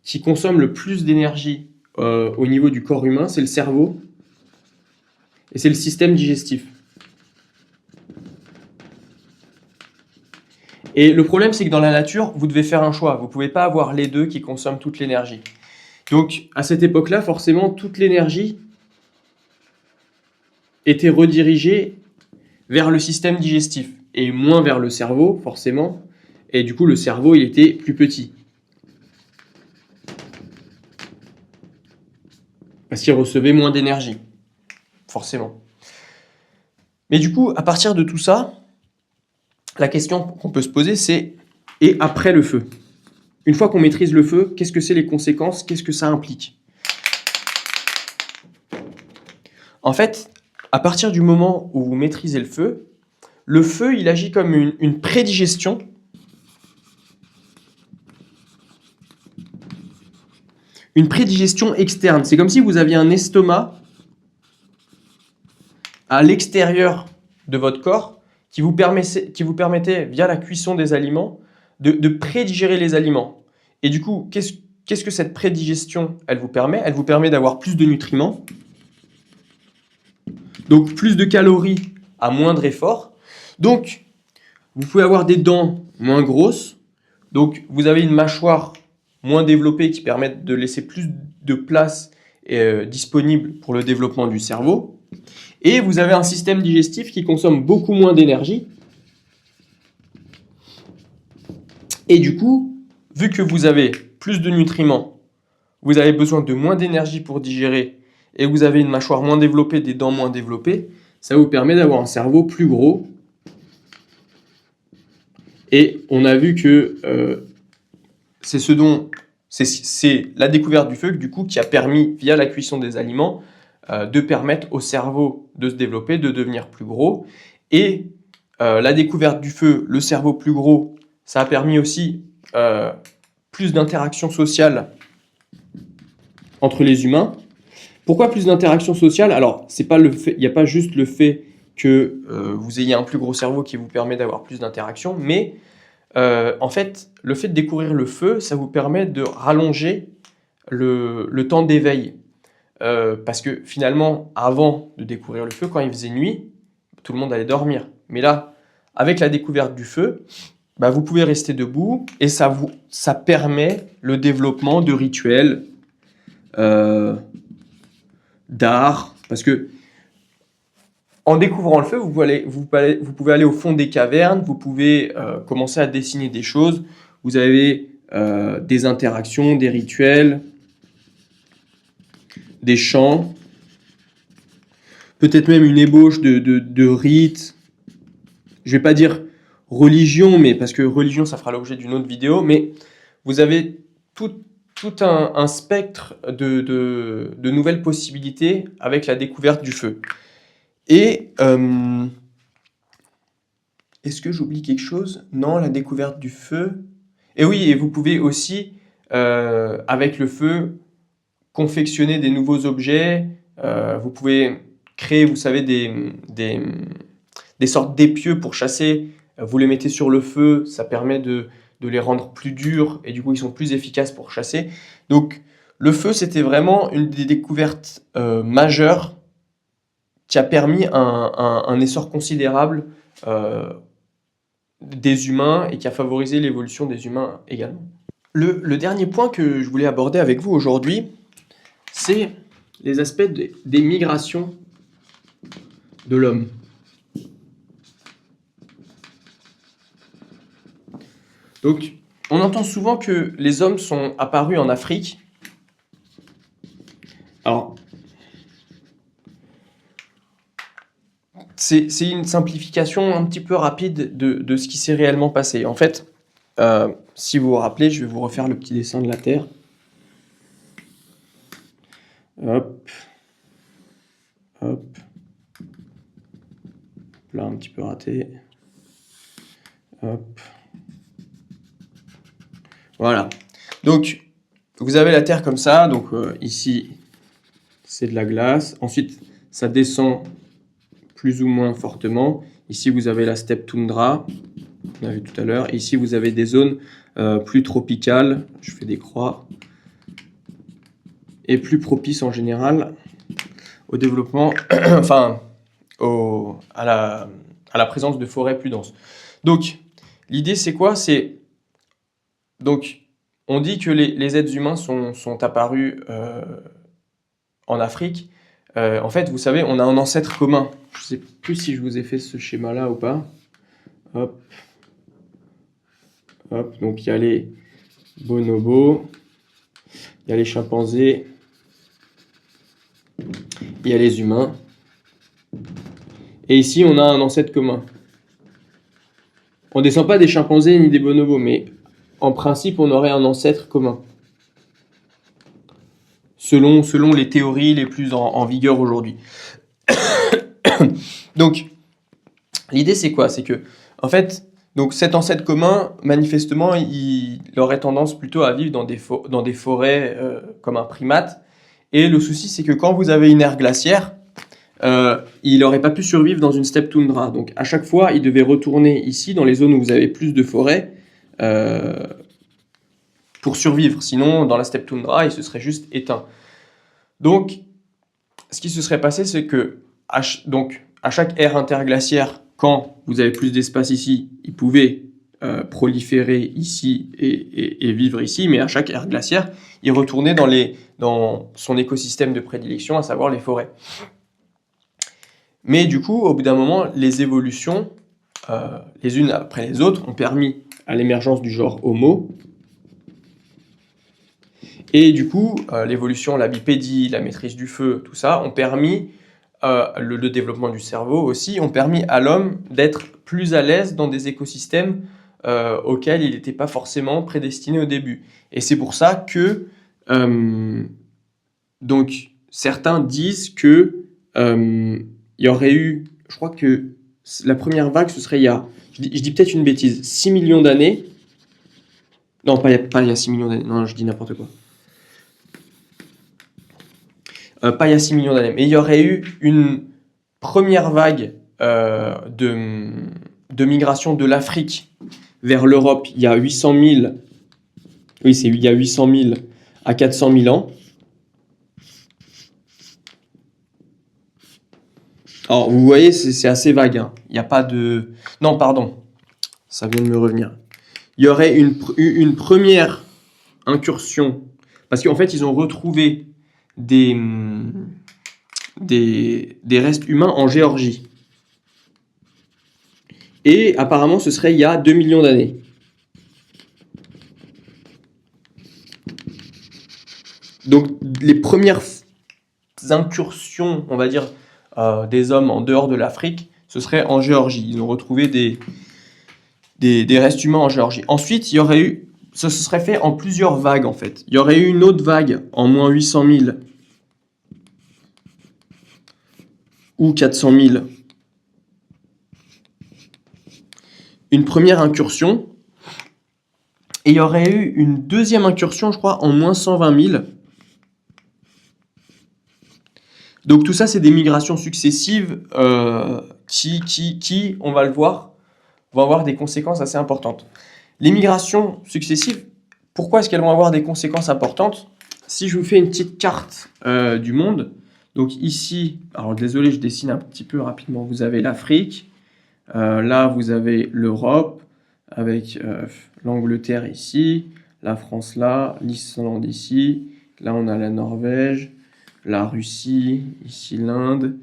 qui consomment le plus d'énergie au niveau du corps humain, c'est le cerveau et c'est le système digestif. Et le problème, c'est que dans la nature, vous devez faire un choix. Vous ne pouvez pas avoir les deux qui consomment toute l'énergie. Donc, à cette époque-là, forcément, toute l'énergie était redirigée vers le système digestif et moins vers le cerveau, forcément. Et du coup, le cerveau, il était plus petit. Parce qu'il recevait moins d'énergie, forcément. Mais du coup, à partir de tout ça, la question qu'on peut se poser, c'est « et après le feu ?» Une fois qu'on maîtrise le feu, qu'est-ce que c'est les conséquences? Qu'est-ce que ça implique? En fait, à partir du moment où vous maîtrisez le feu, il agit comme une prédigestion. Une prédigestion externe. C'est comme si vous aviez un estomac à l'extérieur de votre corps qui vous permettait, via la cuisson des aliments, de prédigérer les aliments. Et du coup, qu'est-ce que cette prédigestion, elle vous permet? Elle vous permet d'avoir plus de nutriments, donc plus de calories à moindre effort. Donc, vous pouvez avoir des dents moins grosses, donc vous avez une mâchoire moins développée qui permet de laisser plus de place disponible pour le développement du cerveau. Et vous avez un système digestif qui consomme beaucoup moins d'énergie. Et du coup, vu que vous avez plus de nutriments, vous avez besoin de moins d'énergie pour digérer, et vous avez une mâchoire moins développée, des dents moins développées, ça vous permet d'avoir un cerveau plus gros. Et on a vu que c'est la découverte du feu, du coup, qui a permis, via la cuisson des aliments, de permettre au cerveau de se développer, de devenir plus gros. Et la découverte du feu, le cerveau plus gros, ça a permis aussi plus d'interactions sociales entre les humains. Pourquoi plus d'interactions sociales? Alors, il n'y a pas juste le fait que vous ayez un plus gros cerveau qui vous permet d'avoir plus d'interactions, mais en fait, le fait de découvrir le feu, ça vous permet de rallonger le temps d'éveil. Parce que finalement, avant de découvrir le feu, quand il faisait nuit, tout le monde allait dormir. Mais là, avec la découverte du feu, vous pouvez rester debout et ça permet le développement de rituels, d'art. Parce que en découvrant le feu, vous pouvez aller au fond des cavernes, vous pouvez commencer à dessiner des choses. Vous avez des interactions, des rituels, des chants, peut-être même une ébauche de rites. Je ne vais pas dire religion, mais parce que religion, ça fera l'objet d'une autre vidéo, mais vous avez tout un spectre de nouvelles possibilités avec la découverte du feu. Et est-ce que j'oublie quelque chose? Non, la découverte du feu. Et oui, et vous pouvez aussi, avec le feu, confectionner des nouveaux objets. Vous pouvez créer, vous savez, des sortes d'épieux pour chasser. Vous les mettez sur le feu, ça permet de les rendre plus durs et du coup, ils sont plus efficaces pour chasser. Donc, le feu, c'était vraiment une des découvertes majeures qui a permis un essor considérable des humains et qui a favorisé l'évolution des humains également. Le dernier point que je voulais aborder avec vous aujourd'hui, c'est les aspects des migrations de l'homme. Donc, on entend souvent que les hommes sont apparus en Afrique. Alors, c'est une simplification un petit peu rapide de ce qui s'est réellement passé. En fait, si vous vous rappelez, je vais vous refaire le petit dessin de la Terre. Hop. Hop. Là, un petit peu raté. Hop. Voilà. Donc, vous avez la Terre comme ça. Donc, ici, c'est de la glace. Ensuite, ça descend plus ou moins fortement. Ici, vous avez la steppe toundra, on a vu tout à l'heure. Ici, vous avez des zones plus tropicales. Je fais des croix. Et plus propices en général au développement, enfin, à la présence de forêts plus denses. Donc, l'idée, c'est quoi? Donc, on dit que les êtres humains sont apparus en Afrique. En fait, vous savez, on a un ancêtre commun. Je ne sais plus si je vous ai fait ce schéma-là ou pas. Hop. Hop. Donc, il y a les bonobos, il y a les chimpanzés, il y a les humains. Et ici, on a un ancêtre commun. On ne descend pas des chimpanzés ni des bonobos, mais en principe, on aurait un ancêtre commun. Selon les théories les plus en vigueur aujourd'hui. Donc, l'idée, c'est quoi? C'est que, en fait, donc cet ancêtre commun, manifestement, il aurait tendance plutôt à vivre dans des forêts comme un primate. Et le souci, c'est que quand vous avez une ère glaciaire, il n'aurait pas pu survivre dans une steppe toundra. Donc à chaque fois, il devait retourner ici, dans les zones où vous avez plus de forêt, pour survivre. Sinon, dans la steppe toundra, il se serait juste éteint. Donc, ce qui se serait passé, c'est que à chaque ère interglaciaire, quand vous avez plus d'espace ici, il pouvait proliférer ici et vivre ici, mais à chaque ère glaciaire, il retournait dans son écosystème de prédilection, à savoir les forêts. Mais du coup, au bout d'un moment, les évolutions, les unes après les autres, ont permis à l'émergence du genre Homo. Et du coup, l'évolution, la bipédie, la maîtrise du feu, tout ça, ont permis, le développement du cerveau aussi, ont permis à l'homme d'être plus à l'aise dans des écosystèmes auxquels il n'était pas forcément prédestiné au début. Et c'est pour ça que, donc, certains disent que il y aurait eu, je crois que la première vague, ce serait je dis peut-être une bêtise, 6 millions d'années. Non, pas il y a 6 millions d'années, non, je dis n'importe quoi. Pas il y a 6 millions d'années, mais il y aurait eu une première vague de migration de l'Afrique vers l'Europe il y a 800 000, oui, c'est il y a 800 000 à 400 000 ans. Alors, vous voyez, c'est assez vague, hein. Il n'y a pas de... Non, pardon, ça vient de me revenir. Il y aurait une première incursion, parce qu'en fait, ils ont retrouvé des restes humains en Géorgie. Et apparemment, ce serait il y a 2 millions d'années. Donc, les premières incursions, on va dire, des hommes en dehors de l'Afrique, ce serait en Géorgie. Ils ont retrouvé des restes humains en Géorgie. Ensuite, il y aurait eu... Ça se serait fait en plusieurs vagues, en fait. Il y aurait eu une autre vague en moins 800 000 ou 400 000. Une première incursion. Et il y aurait eu une deuxième incursion, je crois, en moins 120 000. Donc tout ça, c'est des migrations successives qui, on va le voir, vont avoir des conséquences assez importantes. Les migrations successives, pourquoi est-ce qu'elles vont avoir des conséquences importantes? Si je vous fais une petite carte du monde, donc ici, alors désolé, je dessine un petit peu rapidement, vous avez l'Afrique, là vous avez l'Europe, avec l'Angleterre ici, la France là, l'Islande ici, là on a la Norvège, la Russie, ici l'Inde,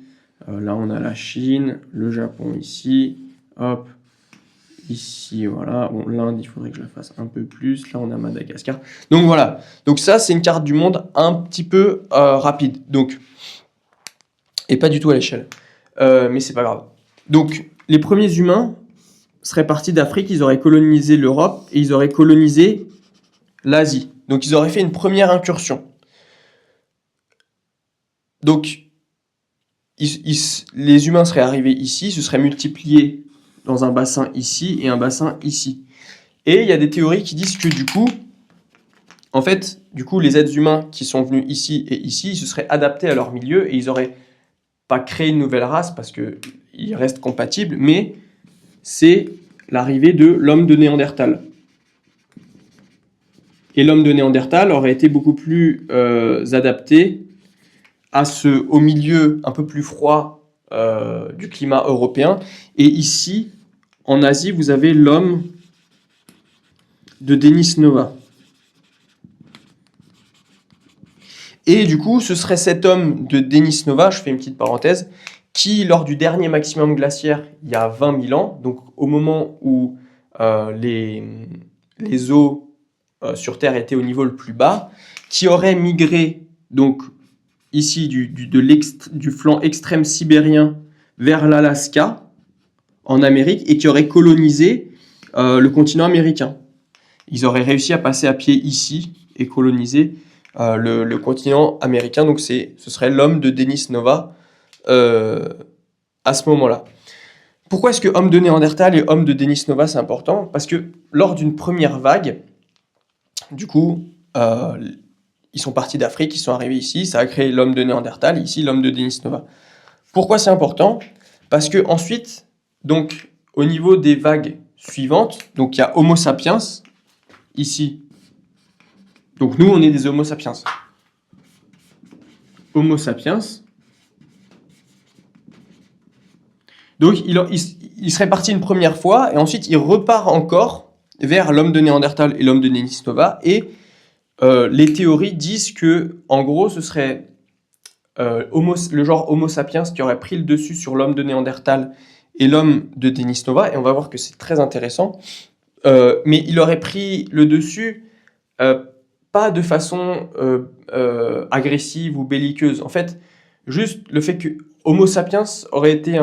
là on a la Chine, le Japon ici, hop, ici voilà, bon l'Inde il faudrait que je la fasse un peu plus, là on a Madagascar, donc voilà, donc ça c'est une carte du monde un petit peu rapide, donc, et pas du tout à l'échelle, mais c'est pas grave. Donc les premiers humains seraient partis d'Afrique, ils auraient colonisé l'Europe et ils auraient colonisé l'Asie, donc ils auraient fait une incursion. Donc, les humains seraient arrivés ici, se seraient multipliés dans un bassin ici et un bassin ici. Et il y a des théories qui disent que du coup, en fait, les êtres humains qui sont venus ici et ici, ils se seraient adaptés à leur milieu et ils n'auraient pas créé une nouvelle race parce qu'ils restent compatibles, mais c'est l'arrivée de l'homme de Néandertal. Et l'homme de Néandertal aurait été beaucoup plus adapté au milieu un peu plus froid du climat européen. Et ici, en Asie, vous avez l'homme de Denisnova. Et du coup, ce serait cet homme de Denisnova, je fais une petite parenthèse, qui, lors du dernier maximum glaciaire, il y a 20 000 ans, donc au moment où les eaux sur Terre étaient au niveau le plus bas, qui aurait migré, donc, ici du flanc extrême sibérien vers l'Alaska, en Amérique, et qui aurait colonisé le continent américain. Ils auraient réussi à passer à pied ici et coloniser le continent américain. Donc ce serait l'homme de Denisnova à ce moment-là. Pourquoi est-ce que homme de Néandertal et homme de Denisnova c'est important? Parce que lors d'une première vague, du coup, ils sont partis d'Afrique, ils sont arrivés ici, ça a créé l'homme de Néandertal, ici l'homme de Denisnova. Pourquoi c'est important? Parce que ensuite, donc, au niveau des vagues suivantes, donc il y a Homo sapiens ici. Donc nous, on est des Homo sapiens. Homo sapiens. Donc il serait parti une première fois et ensuite il repart encore vers l'homme de Néandertal et l'homme de Denisova. Et les théories disent que, en gros, ce serait le genre Homo sapiens qui aurait pris le dessus sur l'homme de Néandertal et l'homme de Denisova. Et on va voir que c'est très intéressant. Mais il aurait pris le dessus pas de façon agressive ou belliqueuse. En fait, juste le fait que Homo sapiens aurait été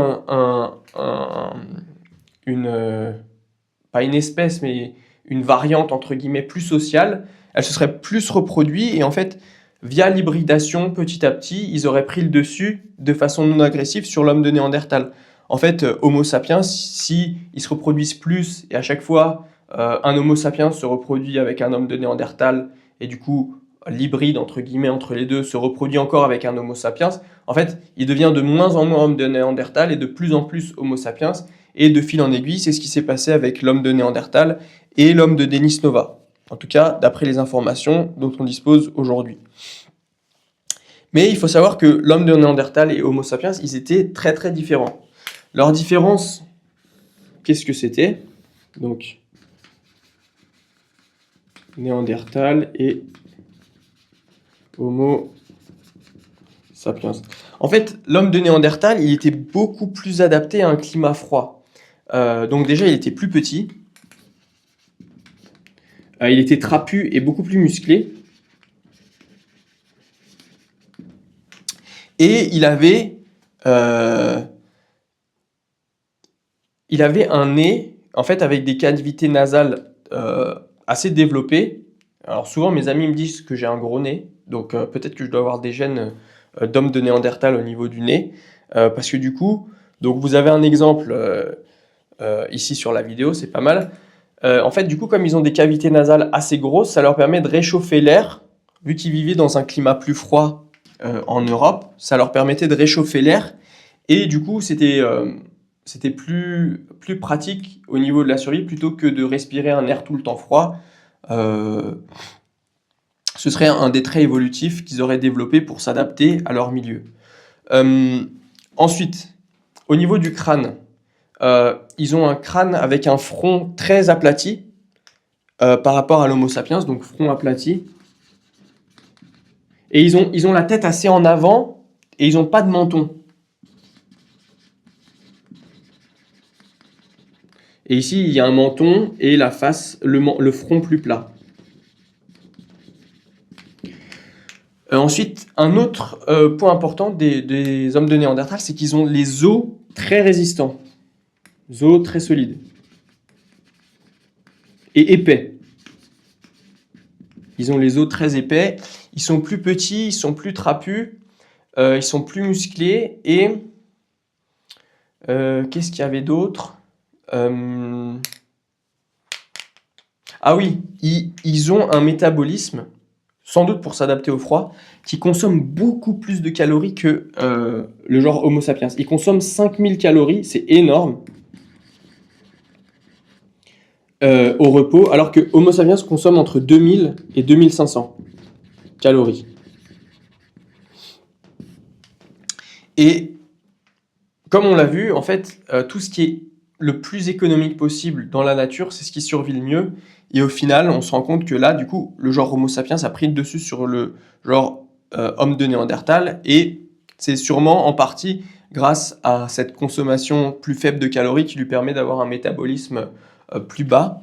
pas une espèce, mais une variante, entre guillemets, plus sociale, elle se serait plus reproduite, et en fait, via l'hybridation, petit à petit, ils auraient pris le dessus de façon non agressive sur l'homme de Néandertal. En fait, Homo sapiens, si ils se reproduisent plus, et à chaque fois, un Homo sapiens se reproduit avec un homme de Néandertal, et du coup, l'hybride, entre guillemets, entre les deux, se reproduit encore avec un Homo sapiens, en fait, il devient de moins en moins homme de Néandertal et de plus en plus Homo sapiens. Et de fil en aiguille, c'est ce qui s'est passé avec l'homme de Néandertal et l'homme de Denisova. En tout cas, d'après les informations dont on dispose aujourd'hui. Mais il faut savoir que l'homme de Néandertal et Homo sapiens, ils étaient très très différents. Leur différence, qu'est-ce que c'était? Donc, Néandertal et Homo sapiens. En fait, l'homme de Néandertal, il était beaucoup plus adapté à un climat froid. Donc déjà, il était plus petit. Il était trapu et beaucoup plus musclé. Et il avait un nez, en fait, avec des cavités nasales assez développées. Alors souvent, mes amis me disent que j'ai un gros nez, donc peut-être que je dois avoir des gènes d'homme de Néandertal au niveau du nez, parce que du coup, donc vous avez un exemple ici sur la vidéo, c'est pas mal. En fait, du coup, comme ils ont des cavités nasales assez grosses, ça leur permet de réchauffer l'air, vu qu'ils vivaient dans un climat plus froid en Europe, ça leur permettait de réchauffer l'air, et du coup, c'était plus pratique au niveau de la survie, plutôt que de respirer un air tout le temps froid. Ce serait un des traits évolutifs qu'ils auraient développé pour s'adapter à leur milieu. Ensuite, au niveau du crâne, ils ont un crâne avec un front très aplati par rapport à l'Homo sapiens, donc front aplati. Et ils ont la tête assez en avant et ils n'ont pas de menton. Et ici, il y a un menton et la face, le front plus plat. Ensuite, un autre point important des hommes de Néandertal, c'est qu'ils ont les os très résistants. Les os très solides. Et épais. Ils ont les os très épais. Ils sont plus petits, ils sont plus trapus, ils sont plus musclés. Et qu'est-ce qu'il y avait d'autre? Ah oui, ils ont un métabolisme, sans doute pour s'adapter au froid, qui consomme beaucoup plus de calories que le genre Homo sapiens. Ils consomment 5000 calories, c'est énorme, au repos, alors que Homo sapiens consomme entre 2000 et 2500 calories. Et comme on l'a vu, en fait, tout ce qui est le plus économique possible dans la nature, c'est ce qui survit le mieux. Et au final, on se rend compte que là, du coup, le genre Homo sapiens a pris le dessus sur le genre homme de Néandertal. Et c'est sûrement en partie grâce à cette consommation plus faible de calories qui lui permet d'avoir un métabolisme plus bas.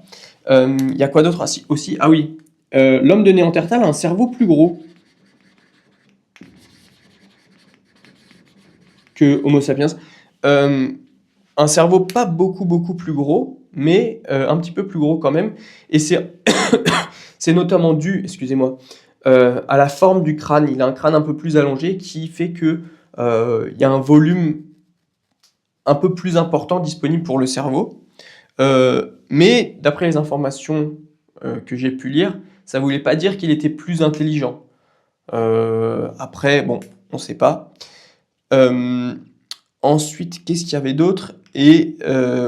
Il y a quoi d'autre aussi? Ah oui, l'homme de Néandertal a un cerveau plus gros que Homo sapiens. Un cerveau pas beaucoup plus gros, mais un petit peu plus gros quand même. Et c'est notamment dû, excusez-moi, à la forme du crâne. Il a un crâne un peu plus allongé qui fait que il y a un volume un peu plus important disponible pour le cerveau. Mais d'après les informations que j'ai pu lire, ça voulait pas dire qu'il était plus intelligent. Après, bon, on sait pas. Ensuite, qu'est-ce qu'il y avait d'autre? Et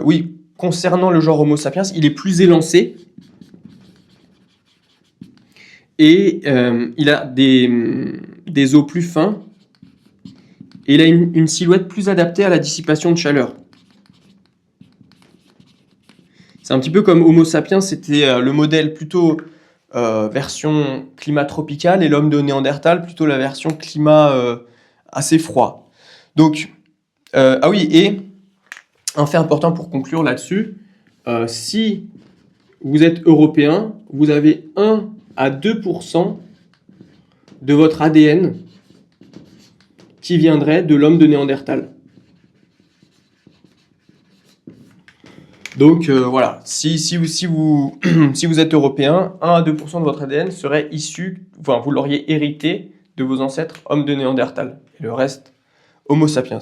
oui, concernant le genre Homo sapiens, il est plus élancé et il a des os plus fins et il a une silhouette plus adaptée à la dissipation de chaleur. C'est un petit peu comme Homo sapiens, c'était le modèle plutôt version climat tropical et l'homme de Néandertal plutôt la version climat assez froid. Donc, ah oui, et un fait important pour conclure là-dessus, si vous êtes européen, vous avez 1 à 2% de votre ADN qui viendrait de l'homme de Néandertal. Donc voilà, si vous êtes européen, 1 à 2% de votre ADN serait issu, enfin vous l'auriez hérité de vos ancêtres hommes de Néandertal, et le reste Homo sapiens.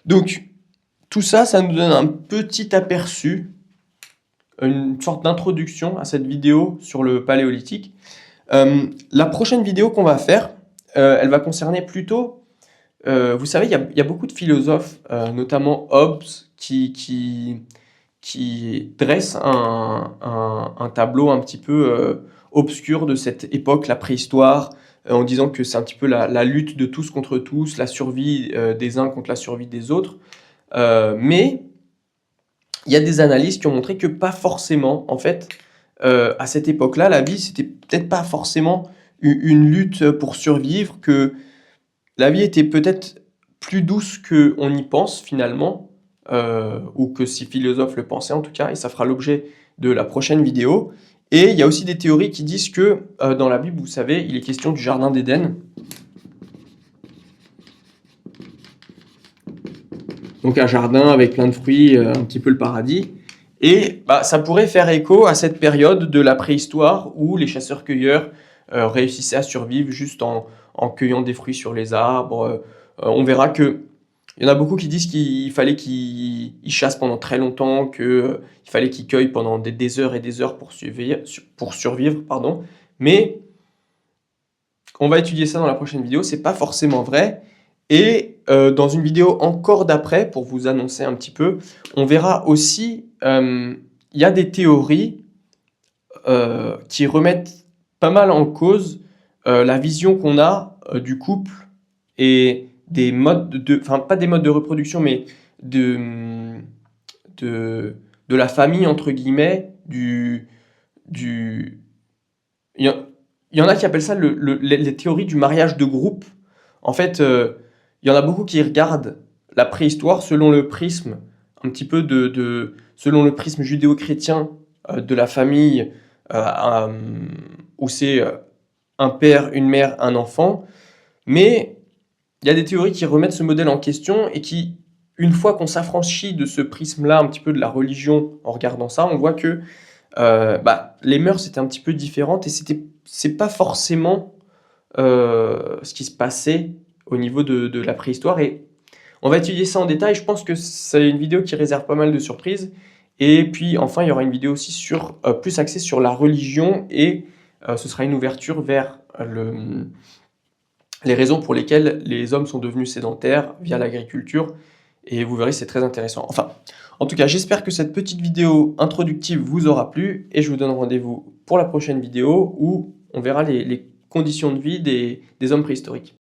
Donc tout ça, ça nous donne un petit aperçu, une sorte d'introduction à cette vidéo sur le paléolithique. La prochaine vidéo qu'on va faire, elle va concerner plutôt, vous savez, il y a beaucoup de philosophes, notamment Hobbes, qui dresse un tableau un petit peu obscur de cette époque, la préhistoire, en disant que c'est un petit peu la lutte de tous contre tous, la survie des uns contre la survie des autres. Mais il y a des analyses qui ont montré que pas forcément, en fait, à cette époque-là, la vie, c'était peut-être pas forcément une lutte pour survivre, que la vie était peut-être plus douce qu'on y pense finalement, ou que ces philosophes le pensaient en tout cas, et ça fera l'objet de la prochaine vidéo. Et il y a aussi des théories qui disent que dans la Bible, vous savez, il est question du jardin d'Éden. Donc un jardin avec plein de fruits, un petit peu le paradis. Et ça pourrait faire écho à cette période de la préhistoire où les chasseurs-cueilleurs réussissaient à survivre juste en cueillant des fruits sur les arbres. On verra que il y en a beaucoup qui disent qu'il fallait qu'ils chassent pendant très longtemps, qu'il fallait qu'ils cueillent pendant des heures et des heures pour survivre, pardon. Mais on va étudier ça dans la prochaine vidéo, c'est pas forcément vrai. Et dans une vidéo encore d'après, pour vous annoncer un petit peu, on verra aussi, il y a des théories qui remettent pas mal en cause la vision qu'on a du couple et des modes enfin pas des modes de reproduction, mais de la famille, entre guillemets, il y en a qui appellent ça les théories du mariage de groupe. En fait, il y en a beaucoup qui regardent la préhistoire selon le prisme, un petit peu selon le prisme judéo-chrétien de la famille, où c'est un père, une mère, un enfant. Mais il y a des théories qui remettent ce modèle en question et qui, une fois qu'on s'affranchit de ce prisme-là, un petit peu de la religion, en regardant ça, on voit que les mœurs étaient un petit peu différentes et c'est pas forcément ce qui se passait au niveau de la préhistoire. Et on va étudier ça en détail. Je pense que c'est une vidéo qui réserve pas mal de surprises. Et puis enfin, il y aura une vidéo aussi plus axée sur la religion et ce sera une ouverture vers les raisons pour lesquelles les hommes sont devenus sédentaires via l'agriculture. Et vous verrez, c'est très intéressant. Enfin, en tout cas, j'espère que cette petite vidéo introductive vous aura plu et je vous donne rendez-vous pour la prochaine vidéo où on verra les conditions de vie des hommes préhistoriques.